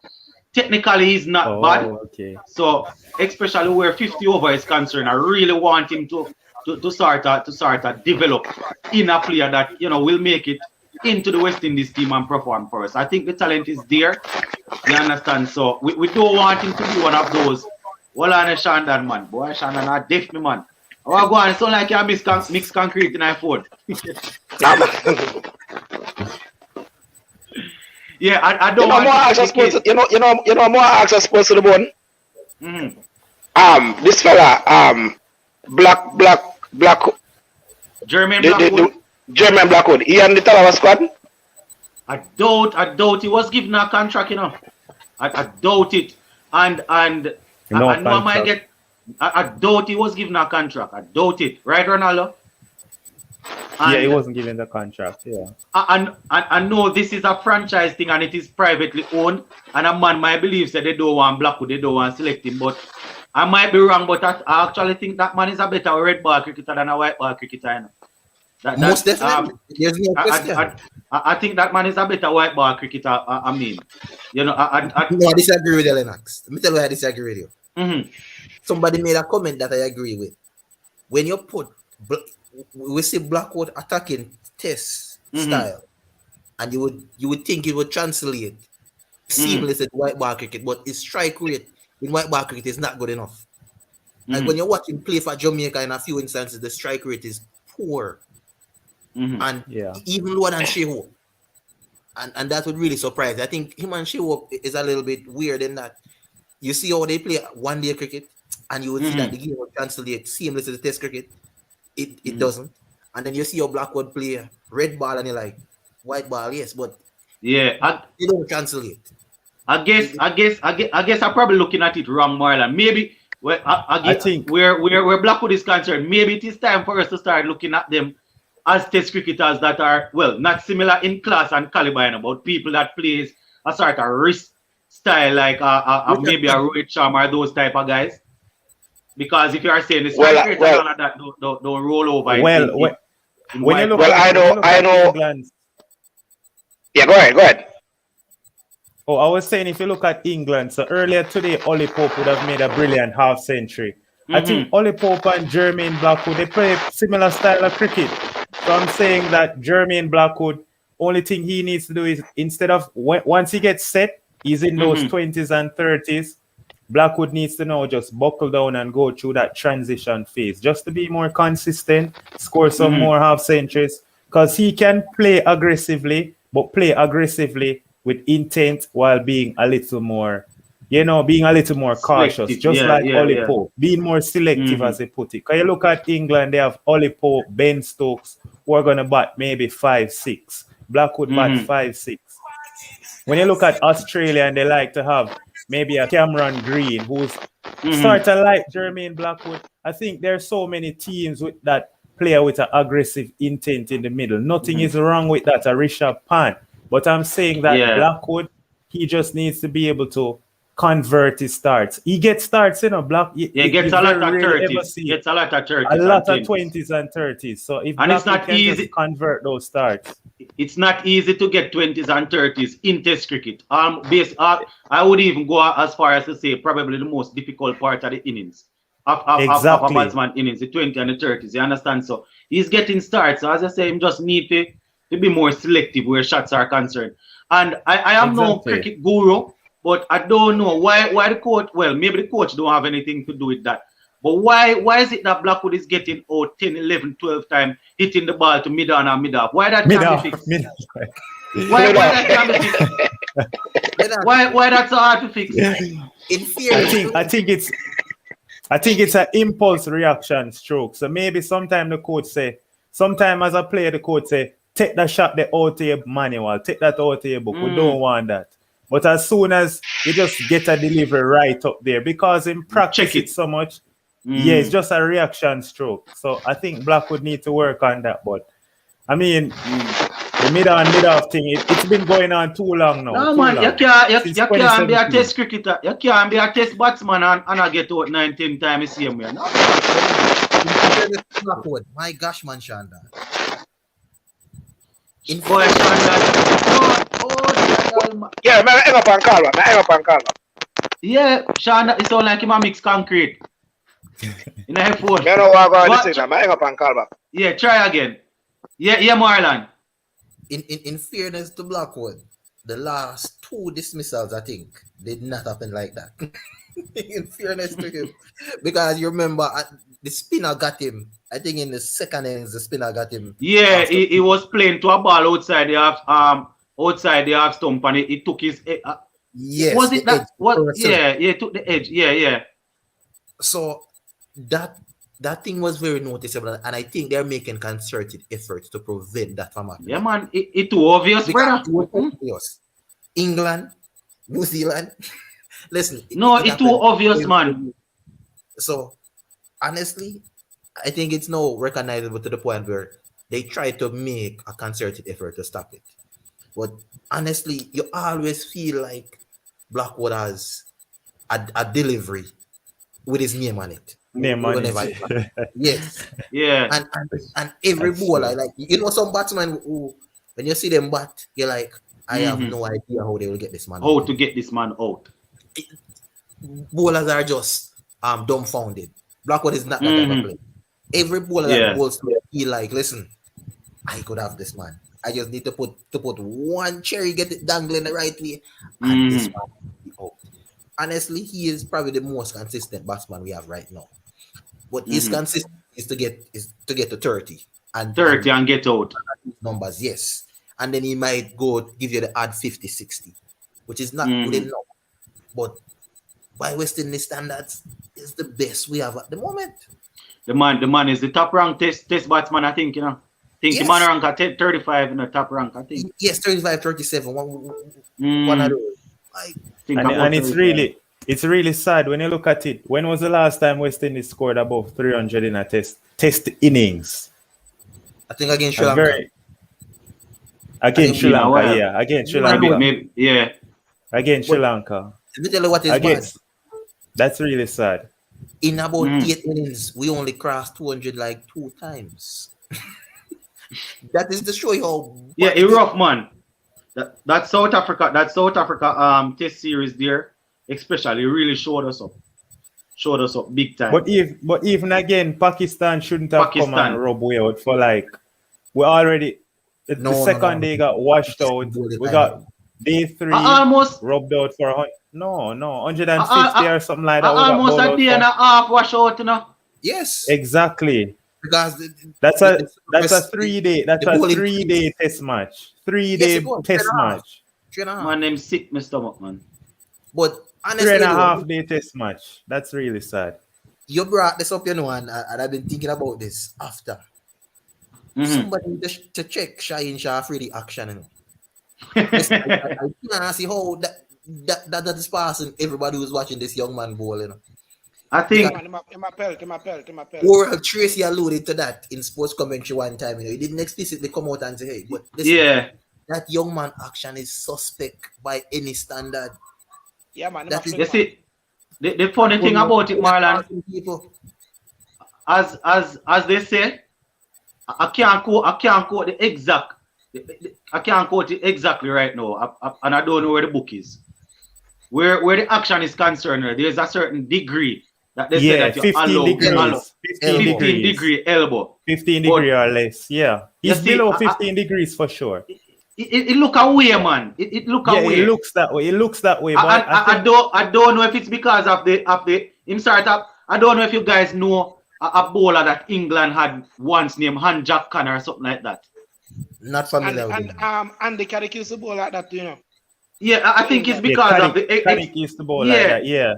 technically he's not bad. Okay. So especially where 50 over is concerned, I really want him to start to develop in a player that will make it into the West Indies team and perform for us. I think the talent is there. You understand? So we don't want him to be one of those. Well, I'm a Shandan man. Boy, Shandan are deaf me man. Oh, go on. It's not like you mix concrete in iPhone. Yeah, I don't want more access sports. More access sports to the bone. This fella, Blackwood. Jermaine Blackwood. Jermaine Blackwood. He on the Talawa squad. I doubt he was given a contract. I doubt it. And I doubt he was given a contract. I doubt it. Right, Ronaldo? Yeah, he wasn't given the contract. Yeah. I know this is a franchise thing and it is privately owned. And a man might believe that they don't want Blackwood, they don't want select him. But I might be wrong, but I actually think that man is a better red ball cricketer than a white ball cricketer. Most definitely. There's no question. I think that man is a better white ball cricketer. I mean, you know, No, I disagree with you, Lennox. Let me tell you why I disagree with you. Mm-hmm. Somebody made a comment that I agree with. When you put, we see Blackwood attacking test style, and you would think it would translate seamless in white ball cricket, but his strike rate in white ball cricket is not good enough. And when you're watching play for Jamaica, in a few instances, the strike rate is poor. And even lower than Shehope. And that would really surprise. I think him and Shehope is a little bit weird in that you see how they play one-day cricket, and you would see that the game will translate seamless to the test cricket. It doesn't. And then you see how Blackwood play red ball, and you're like, white ball, yes, but it don't translate. I guess I'm probably looking at it wrong, Marlon. Maybe I think where Blackwood is concerned, maybe it is time for us to start looking at them as test cricketers that are, well, not similar in class and caliber, but people that plays a sort of wrist style, like maybe a Rohit Shamarh, those type of guys. Because if you are saying the strike rate and all of that don't roll over. I know. Yeah, go ahead. Oh, I was saying if you look at England, so earlier today, Ollie Pope would have made a brilliant half century. I think Ollie Pope and Jermaine Blackwood, they play a similar style of cricket. So I'm saying that Jermaine Blackwood, only thing he needs to do is, instead of, once he gets set, he's in those 20s and 30s, Blackwood needs to now just buckle down and go through that transition phase, just to be more consistent, score some more half centuries, because he can play aggressively, but play aggressively with intent while being a little more, being a little more cautious, selective. Just like Ollie Pope, being more selective, as they put it. Because you look at England, they have Ollie Pope, Ben Stokes, who are going to bat maybe 5-6. Blackwood bat 5-6. When you look at Australia, and they like to have maybe a Cameron Green, who's sort of like Jermaine Blackwood. I think there's so many teams with that player with an aggressive intent in the middle. Nothing is wrong with that, a Rishabh Pant. But I'm saying that Blackwood, he just needs to be able to convert his starts. He gets starts, he gets a lot of 30s. He gets a lot of 30s. A lot of 20s and 30s. So if and it's not easy to convert those starts. It's not easy to get 20s and 30s in test cricket. I would even go as far as to say probably the most difficult part of the innings. Of a batsman innings, the 20 and the 30s. You understand? So he's getting starts. So as I say, him just need to be more selective where shots are concerned. And I am no cricket guru, but I don't know why the coach, well, maybe the coach don't have anything to do with that. But why is it that Blackwood is getting 10, 11, 12 times hitting the ball to mid-on and mid-off? Why that can't be fixed? Why that can't be fixed? Why that's so hard to fix? In theory, I think it's an impulse reaction stroke. So maybe sometime the coach say, sometime as a player, the coach say, take that shot out of your manual, take that out of your book. We don't want that. But as soon as you just get a delivery right up there, because in practice it so much, it's just a reaction stroke. So I think Blackwood need to work on that. But I mean, the mid-off thing, it's been going on too long now. No, man, you can't be a test cricketer. You can't be a test batsman and I get out 9-10 times the same way. No? My gosh, man, Shanda. Yeah, I hang up on Calvin. Yeah, Shanda, it sounds like him a mix concrete. In a headphone. I know what I'm going to say. I hang up on Calvin. Yeah, try again. Yeah, Marlon. In fairness to Blackwood, the last 2 dismissals, I think, did not happen like that. In fairness to him. Because you remember, the spinner got him. I think in the second innings, the spinner got him. Yeah, he was playing to a ball outside the half stump, and he took his. Yes. Was it that? What? Yeah, it took the edge. Yeah. So that thing was very noticeable, and I think they're making concerted efforts to prevent that from happening. Yeah, man, it's too obvious, brother. Obvious. England, New Zealand. Listen. No, it's too obvious, man. So, honestly, I think it's now recognizable to the point where they try to make a concerted effort to stop it. But honestly, you always feel like Blackwood has a delivery with his name on it. name will on never it. hit back. Yes. Yeah. And every That's bowler, true. like some batsmen who, when you see them bat, you're like, I have no idea how they will get this man How out. to get this man out? Bowlers are just dumbfounded. Blackwood is not that type of player. Every bowler that bowls to feel like, listen, I could have this man. I just need to put one cherry, get it dangling the right way, and this man will be out. Honestly, he is probably the most consistent batsman we have right now. But his consistency is to get to 30 and get out. Numbers, yes. And then he might go give you the odd 50, 60, which is not good enough. But by West Indies standards, is the best we have at the moment. The man is the top ranked test batsman, I think, the man rank at 35 in the top rank, I think. Yes, 35, 37. One of those. And it's really sad when you look at it. When was the last time West Indies scored above 300 in a test innings? I think against Sri Lanka. Against Sri Lanka, yeah. Against Sri Lanka. Yeah. Against Sri Lanka. Let me tell you what is bad. That's really sad. In about 8 innings, we only crossed 200 like 2 times. That is to show you how. Yeah, it's rough, man. That South Africa test series there, especially really showed us up big time. But even again, Pakistan shouldn't have come and rub way out for like we already the second day got washed out. We got day 3 almost rubbed out for 150 or something like that. Almost a day and a half wash out, Yes, exactly. Because that's a 3-day test match. 3-day test match. Man, I'm sick, my stomach, man. But honestly, 3.5-day test match. That's really sad. You brought this up, and I've been thinking about this after. Somebody to check Shaheen Shah Afridi action. Listen, I can't see how that is passing everybody who's watching this young man bowl, I think Or Tracy alluded to that in sports commentary one time. He didn't explicitly come out and say, hey, but listen, that young man action is suspect by any standard. Yeah, man. The funny thing about it, Marlon, as they say, I can't quote the exact. I can't quote it exactly right now, and I don't know where the book is. Where the action is concerned, there's a certain degree that they say that you 15 degree elbow. 15 degree or less, yeah. He's below 15 degrees for sure. It look away, man. It look away. It looks that way. It looks that way. But I don't know if it's because of the him startup. I don't know if you guys know a bowler that England had once named Han Jack Connor or something like that. Not familiar with him. And the Carrick used to bowl like that, Yeah, I think it's because of the Carrick used to bowl like that. Yeah.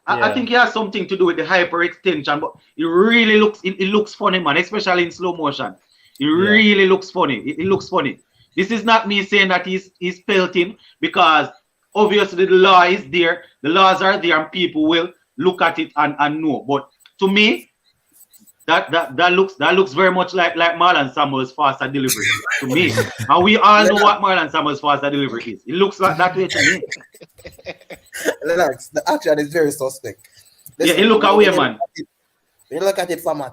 I think it has something to do with the hyperextension, but it really looks funny, man, especially in slow motion. It really looks funny. It looks funny. This is not me saying that he's pelting, because obviously the law is there. The laws are there and people will look at it and know. But to me, that looks very much like Marlon Samuel's faster delivery to me. And we all know what Marlon Samuel's faster delivery is. It looks like that way to me. Relax. The action is very suspect. Listen, it look away, man. You look at it from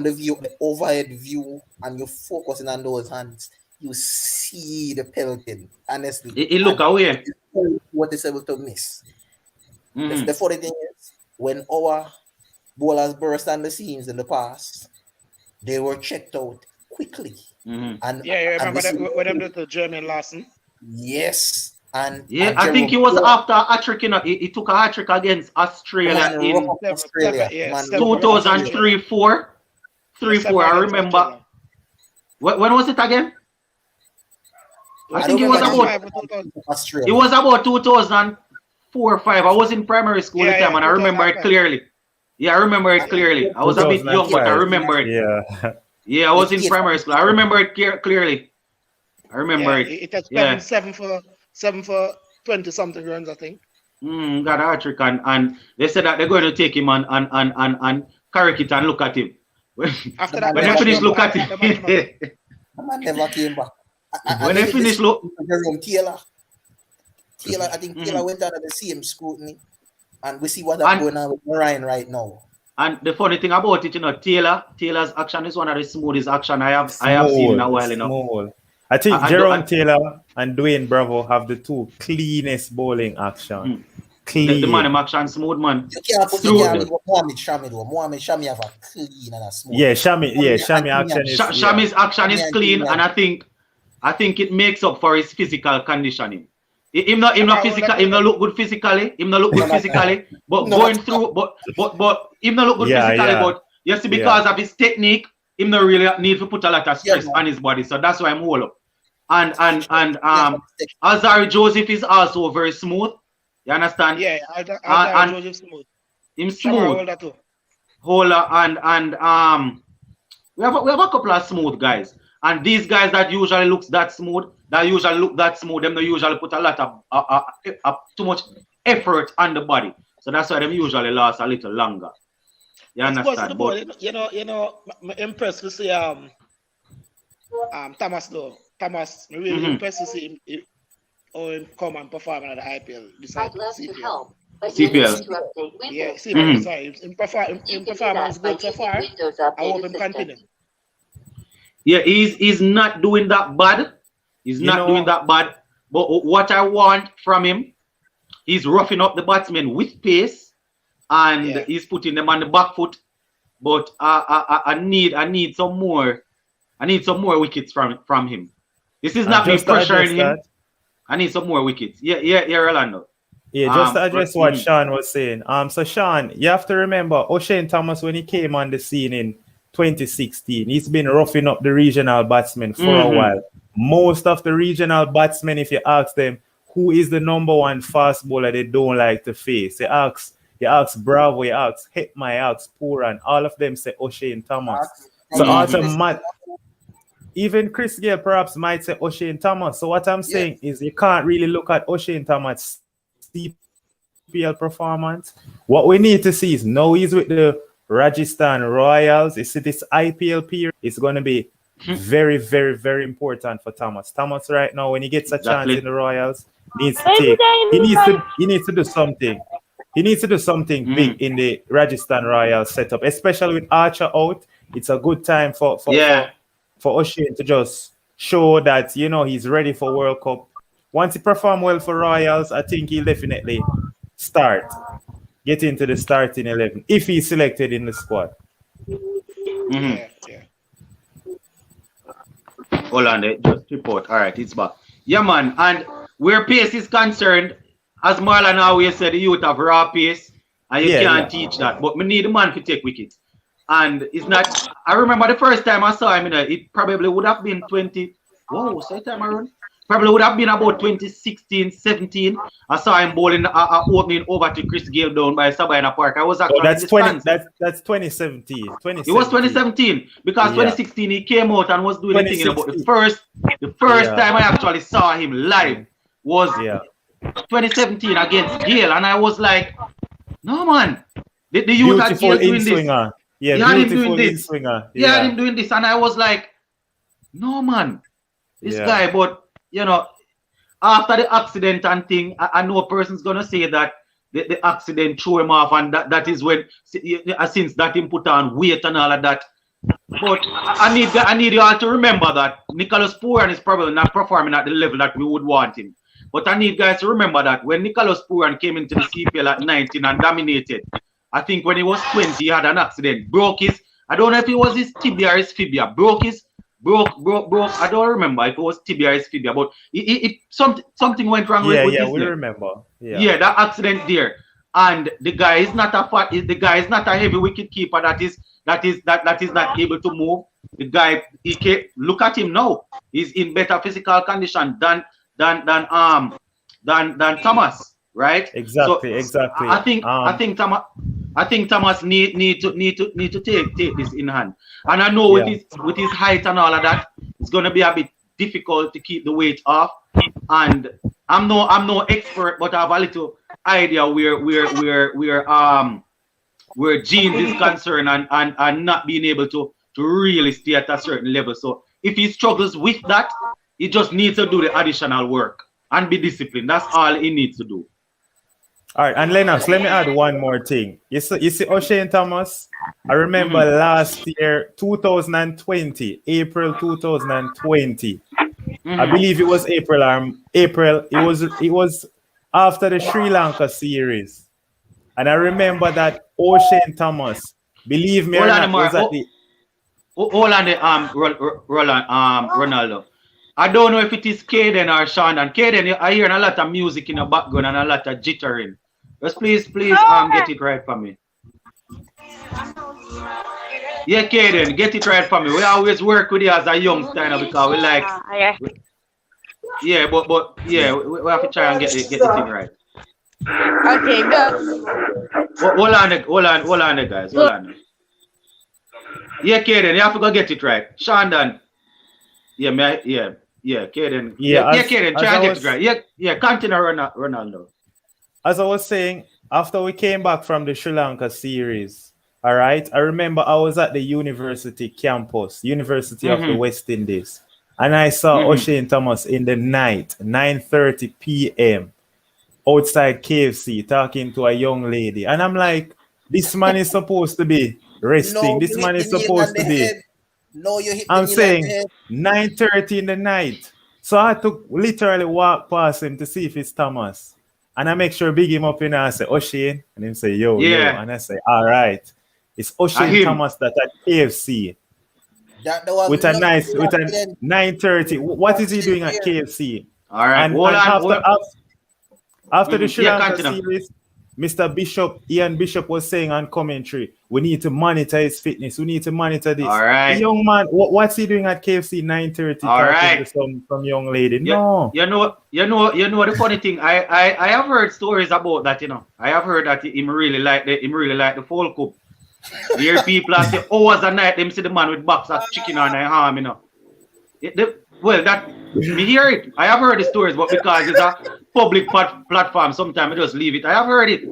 the view, the overhead view, and you're focusing on those hands. You see the pelting. Honestly, it look away. What is able to miss. The funny thing is, when our bowlers burst on the scenes in the past, they were checked out quickly. And you remember that when them did the German Larson? Yes. And I think it was after a hat-trick, he took a hat-trick against Australia in 2003-4. 3-4, I remember. When was it again? I think it was about 2004 5. I was in primary school at the time, and I remember it clearly. Yeah, I remember it clearly. I was a bit young, but I remember it. Yeah, I was in primary school. I remember it clearly. I remember it. It has 7 for 20 something runs, I think. Got a hat-trick, and they said that they're going to take him and carry it and look at him. After that, when they finish look at him, the man never came back. When they finish look, Taylor, I think Taylor went under the same scrutiny, and we see what's going on with Narine right now. And the funny thing about it, Taylor's action is one of the smoothest action I have seen in a while, Small. I think Jerome Taylor and Dwayne Bravo have the two cleanest bowling action. Clean. The man action smooth, man. You can't put Mohammad Shami though. Mohammad Shami have a clean and a smooth. Yeah, Shami action is Shami's action is clean, and I think it makes up for his physical conditioning. Him not look good physically. But going through, but him not look good physically. But you see, because of his technique, him not really need to put a lot of stress on his body. So that's why I'm hold up. And Azari Joseph is also very smooth. You understand? Yeah, Azari Joseph smooth. Him smooth. Holder and we have a couple of smooth guys. And these guys that usually look that smooth, them they usually put a lot of too much effort on the body. So that's why them usually last a little longer. You understand? But you know, I'm impressed to see Thomas though. Thomas, I'm really impressed to see him come and perform at the IPL. I'd love to help. CPL. Yeah, CPL. Sorry, in performance good so far. I hope him continue. Yeah, he's not doing that bad. He's not doing that bad. But what I want from him, he's roughing up the batsmen with pace, and he's putting them on the back foot. But I need some more. I need some more wickets from him. This is not me pressuring him. I need some more wickets. Yeah, Orlando. Yeah, just to address what Sean was saying. So Sean, you have to remember Oshane Thomas when he came on the scene in 2016. He's been roughing up the regional batsmen for a while. Most of the regional batsmen, if you ask them who is the number one fast bowler they don't like to face, you ask Bravo, you ask Hetma, you ask Puran, all of them say Oshane Thomas. So automatic. Even Chris Gayle perhaps might say Oshane Thomas. So what I'm saying is you can't really look at Oshane Thomas' CPL performance. What we need to see is now he's with the Rajasthan Royals. You see this IPL period, it's going to be very, very, very important for Thomas. Thomas right now, when he gets a chance in the Royals, he needs to do something. He needs to do something big in the Rajasthan Royals setup, especially with Archer out. It's a good time for Oshane to just show that he's ready for World Cup. Once he performs well for Royals, I think he'll definitely get into the starting 11 if he's selected in the squad. Hold on, just report. All right, it's back. Yeah, man. And where pace is concerned, as Marlon always said, the youth have raw pace, and you can't teach that. But we need the man to take wickets. And it's not. I remember the first time I saw him, it probably would have been 20. Whoa, so time around. Probably would have been about 2016, 17. I saw him bowling opening over to Chris Gayle down by Sabina Park. I was actually that's 2017. It was 2017 because 2016 he came out and was doing the thing. About the first time I actually saw him live was 2017 against Gayle, and I was like, no man, the youth at Gayle doing this. Yeah, beautiful this. Swinger. Yeah, him doing this, and I was like, no man, this guy. But after the accident and thing, I know a person's gonna say that the accident threw him off, and that is when since that him put on weight and all of that. But I need you all to remember that Nicholas Pooran is probably not performing at the level that we would want him. But I need guys to remember that when Nicholas Pooran came into the CPL at 19 and dominated, I think when he was 20, he had an accident, broke his. I don't know if it was his tibia or his fibia. Broke. I don't remember if it was tibia or his fibia, but something went wrong with his leg. We remember. Yeah, that accident there. And the guy is not a heavy wicket keeper that is not able to move. The guy, look at him now. He's in better physical condition than Thomas, right? Exactly. I think Thomas need to take this in hand. And I know with his height and all of that, it's gonna be a bit difficult to keep the weight off. And I'm no expert, but I have a little idea where genes is concerned and not being able to really stay at a certain level. So if he struggles with that, he just needs to do the additional work and be disciplined. That's all he needs to do. All right, and Lennox, let me add one more thing. You see Oshane Thomas? I remember last year, 2020, April 2020. I believe it was April. It was after the Sri Lanka series. And I remember that Oshane Thomas, believe me or not, was at the hold on the Ronaldo. I don't know if it is Caden or Sean. And Caden, I hear a lot of music in the background and a lot of jittering. Just please get it right for me. Yeah, Caden, get it right for me. We always work with you as a youngster because we like. Yeah, but yeah, we have to try and get the thing right. Okay, go. Hold on, guys. Hold on. Yeah, Caden, you have to go get it right. Shandon. Yeah, Caden. Yeah, Caden, try and get it right. Yeah, continue, Ronaldo. As I was saying, after we came back from the Sri Lanka series, all right, I remember I was at the university campus, University of the West Indies, and I saw Oshane Thomas in the night, 9:30 p.m., outside KFC talking to a young lady. And I'm like, this man is supposed to be resting. This man is supposed to be. No, you hit I'm saying 9:30 in the night. So I had to literally walk past him to see if it's Thomas. And I make sure big him up and I say, Oshane. And him say, yo. And I say, all right. It's Oshane Thomas that at KFC. With a 9:30. What is he doing at KFC? All right. After the Sri Lanka series, Mr. Bishop, Ian Bishop was saying on commentary, we need to monitor his fitness. We need to monitor this. All right. The young man, what's he doing at KFC 9:30? All right. Some young lady. No. You know the funny thing. I have heard stories about that. I have heard that him really like the Fall Cup. You hear people say hours a night them see the man with box of chicken on their arm. Me hear it. I have heard the stories, but because it's a public platform, sometimes I just leave it. I have heard it.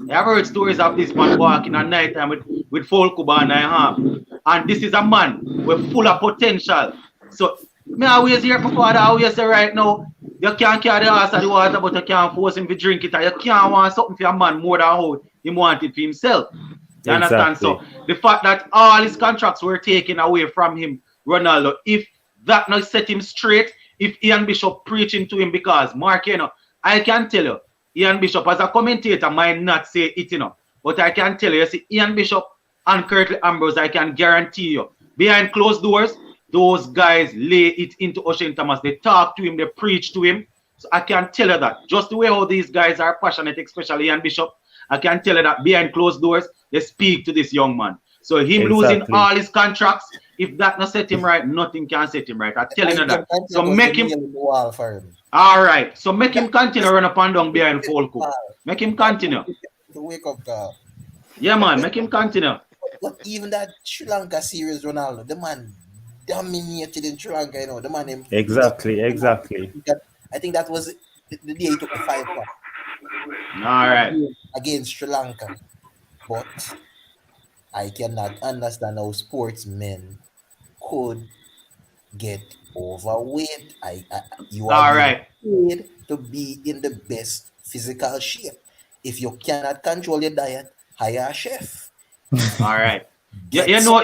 I have heard stories of this man walking at night time with full kuba and and this is a man with full of potential. So me always hear my father always say right now, you can't carry the ass of the water, but you can't force him to drink it. And you can't want something for a man more than how he want it for himself. You understand? So the fact that all his contracts were taken away from him, Ronaldo, if that not set him straight, if Ian Bishop preaching to him, because Mark, I can tell you, Ian Bishop as a commentator might not say it, but I can tell you, see, Ian Bishop and Curtly Ambrose, I can guarantee you, behind closed doors, those guys lay it into Oshane Thomas. They talk to him, they preach to him. So I can tell you that. Just the way how these guys are passionate, especially Ian Bishop, I can tell you that behind closed doors, they speak to this young man. So him losing all his contracts, if that not set him right, nothing can set him right. I'm telling you that. So make him. All right. So make him continue run up and down behind full cook. Make him continue. The wake up call. Yeah, man. Make him continue. But even that Sri Lanka series, Ronaldo, the man dominated in Sri Lanka. The man. Exactly. I think that was the day he took the 5 points. All right. Against Sri Lanka, but I cannot understand how sportsmen could get overweight. You are paid to be in the best physical shape. If you cannot control your diet, hire a chef. All right. You know.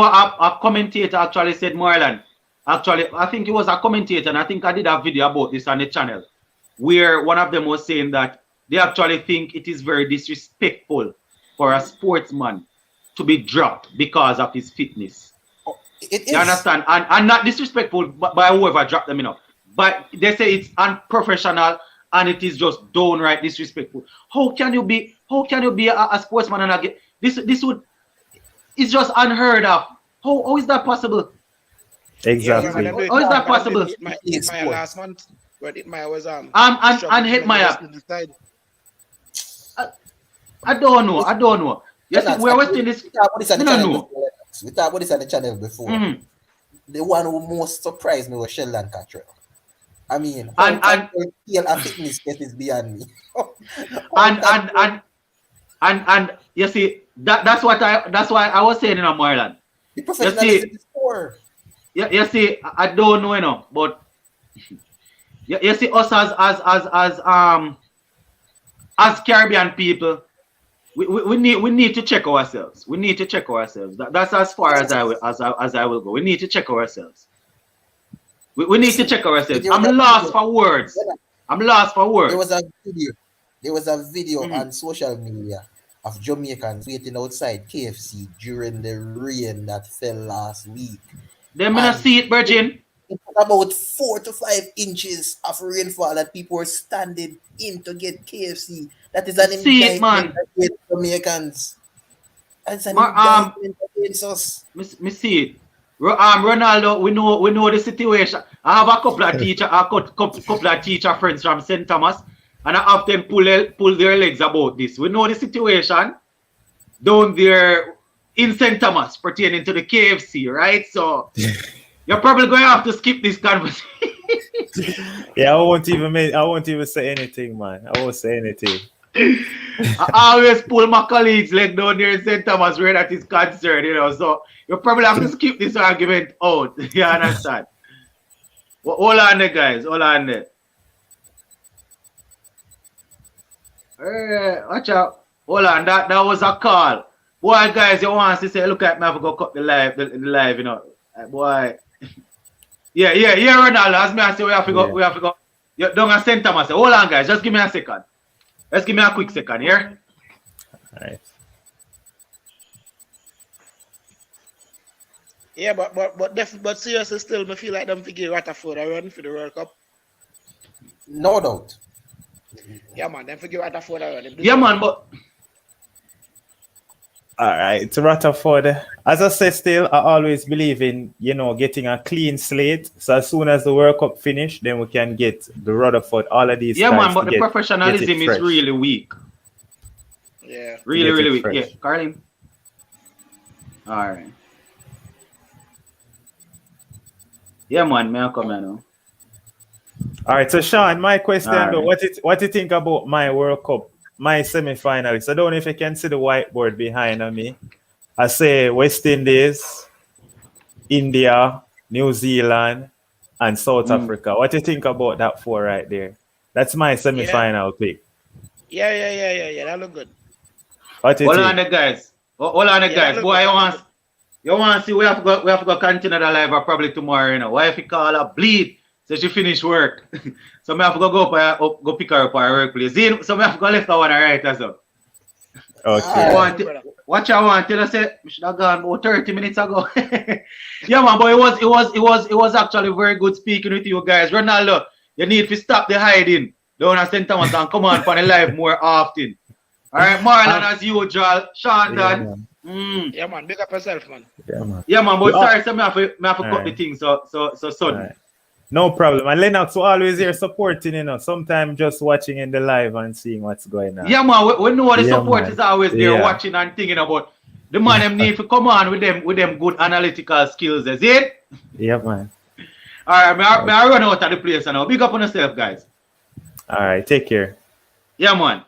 A commentator actually said, Marlon. Actually, I think it was a commentator, and I think I did a video about this on the channel, where one of them was saying that they actually think it is very disrespectful for a sportsman to be dropped because of his fitness. It is. You understand? And not disrespectful by whoever dropped them, But they say it's unprofessional and it is just downright disrespectful. How can you be a sportsman and get this it's just unheard of. How is that possible? Exactly. How is that possible? Hitmaier last month, where Hitmaier was and Hitmaier. I don't know. You see, we're watching this. We talked about this on the channel before. Mm-hmm. The one who most surprised me was Sheldon Cottrell. I mean, and fitness is beyond me. and you see that's why I was saying, Marlon. The professionalism is poor. You see, I don't know, but You see us as Caribbean people, we need to check ourselves. We need to check ourselves. That's as far as I will go. We need to check ourselves. We need to check ourselves. I'm lost for words. I'm lost for words. There was a video on social media of Jamaicans waiting outside KFC during the rain that fell last week. Them not see it, Virgin. About 4 to 5 inches of rainfall that people were standing in to get KFC. That is an indictment against Jamaicans. That's an indictment against us. Me see it. Ronaldo, we know the situation. I have a couple of teacher friends from St. Thomas, and I often pull their legs about this. We know the situation down there in St. Thomas pertaining to the KFC, right? So you're probably going to have to skip this conversation. Yeah, I won't even say anything, man. I won't say anything. I always pull my colleagues' leg down there in St. Thomas where that is concerned, you know. So you probably have to skip this argument out. You understand? Well, hold on there, guys. Hold on there. Watch out. Hold on. That was a call. Boy, guys, you want to say, look at me, I have to go cut the live, you know. Boy. Yeah, Ronaldo. As me I say, we have to go. You don't have St. Thomas. Hold on, guys. Just give me a second. Let's give me a quick second here. All right. Yeah, but seriously, still, I feel like them figure Rutherford a run for the World Cup. No doubt. Yeah, man, them figure Rutherford a run. Yeah, man, but all right, to Rutherford, as I said, still, I always believe in, getting a clean slate. So as soon as the World Cup finish, then we can get the Rutherford, all of these. Yeah, man, but the professionalism is really weak. Yeah. Really weak. Yeah, Carlin. All right. Yeah, man, may I come here now? All right, so Sean, my question, though, what do you think about my World Cup? My semi-finalists. I don't know if you can see the whiteboard behind me. I say West Indies, India, New Zealand, and South Africa. What do you think about that four right there? That's my semi-final pick. Yeah. That look good. What do you think? Hold on, the guys. Boy, you want to see we have to go continue the live probably tomorrow, you know. Why if you call her bleed? So she finish work. So I have to go pick her up at her workplace. So I have to go left her one right as well. Okay. Watch I want till I say we should have gone about 30 minutes ago. Yeah, man, but it was actually very good speaking with you guys. Ronaldo, you need to stop the hiding down at St. Thomas and come on for the live more often. All right, Marlon, as usual. Sean done. Yeah, man, big up yourself, man. Yeah, man, but sorry, so I have to cut the thing so sudden. Right. No problem. And Lennox will always here supporting, sometimes just watching in the live and seeing what's going on. Yeah, man, we know the support is always there watching and thinking about the man them need to come on with them good analytical skills, is it? Yeah, man. All right, may I run out of the place now. Big up on yourself, guys. All right, take care. Yeah, man.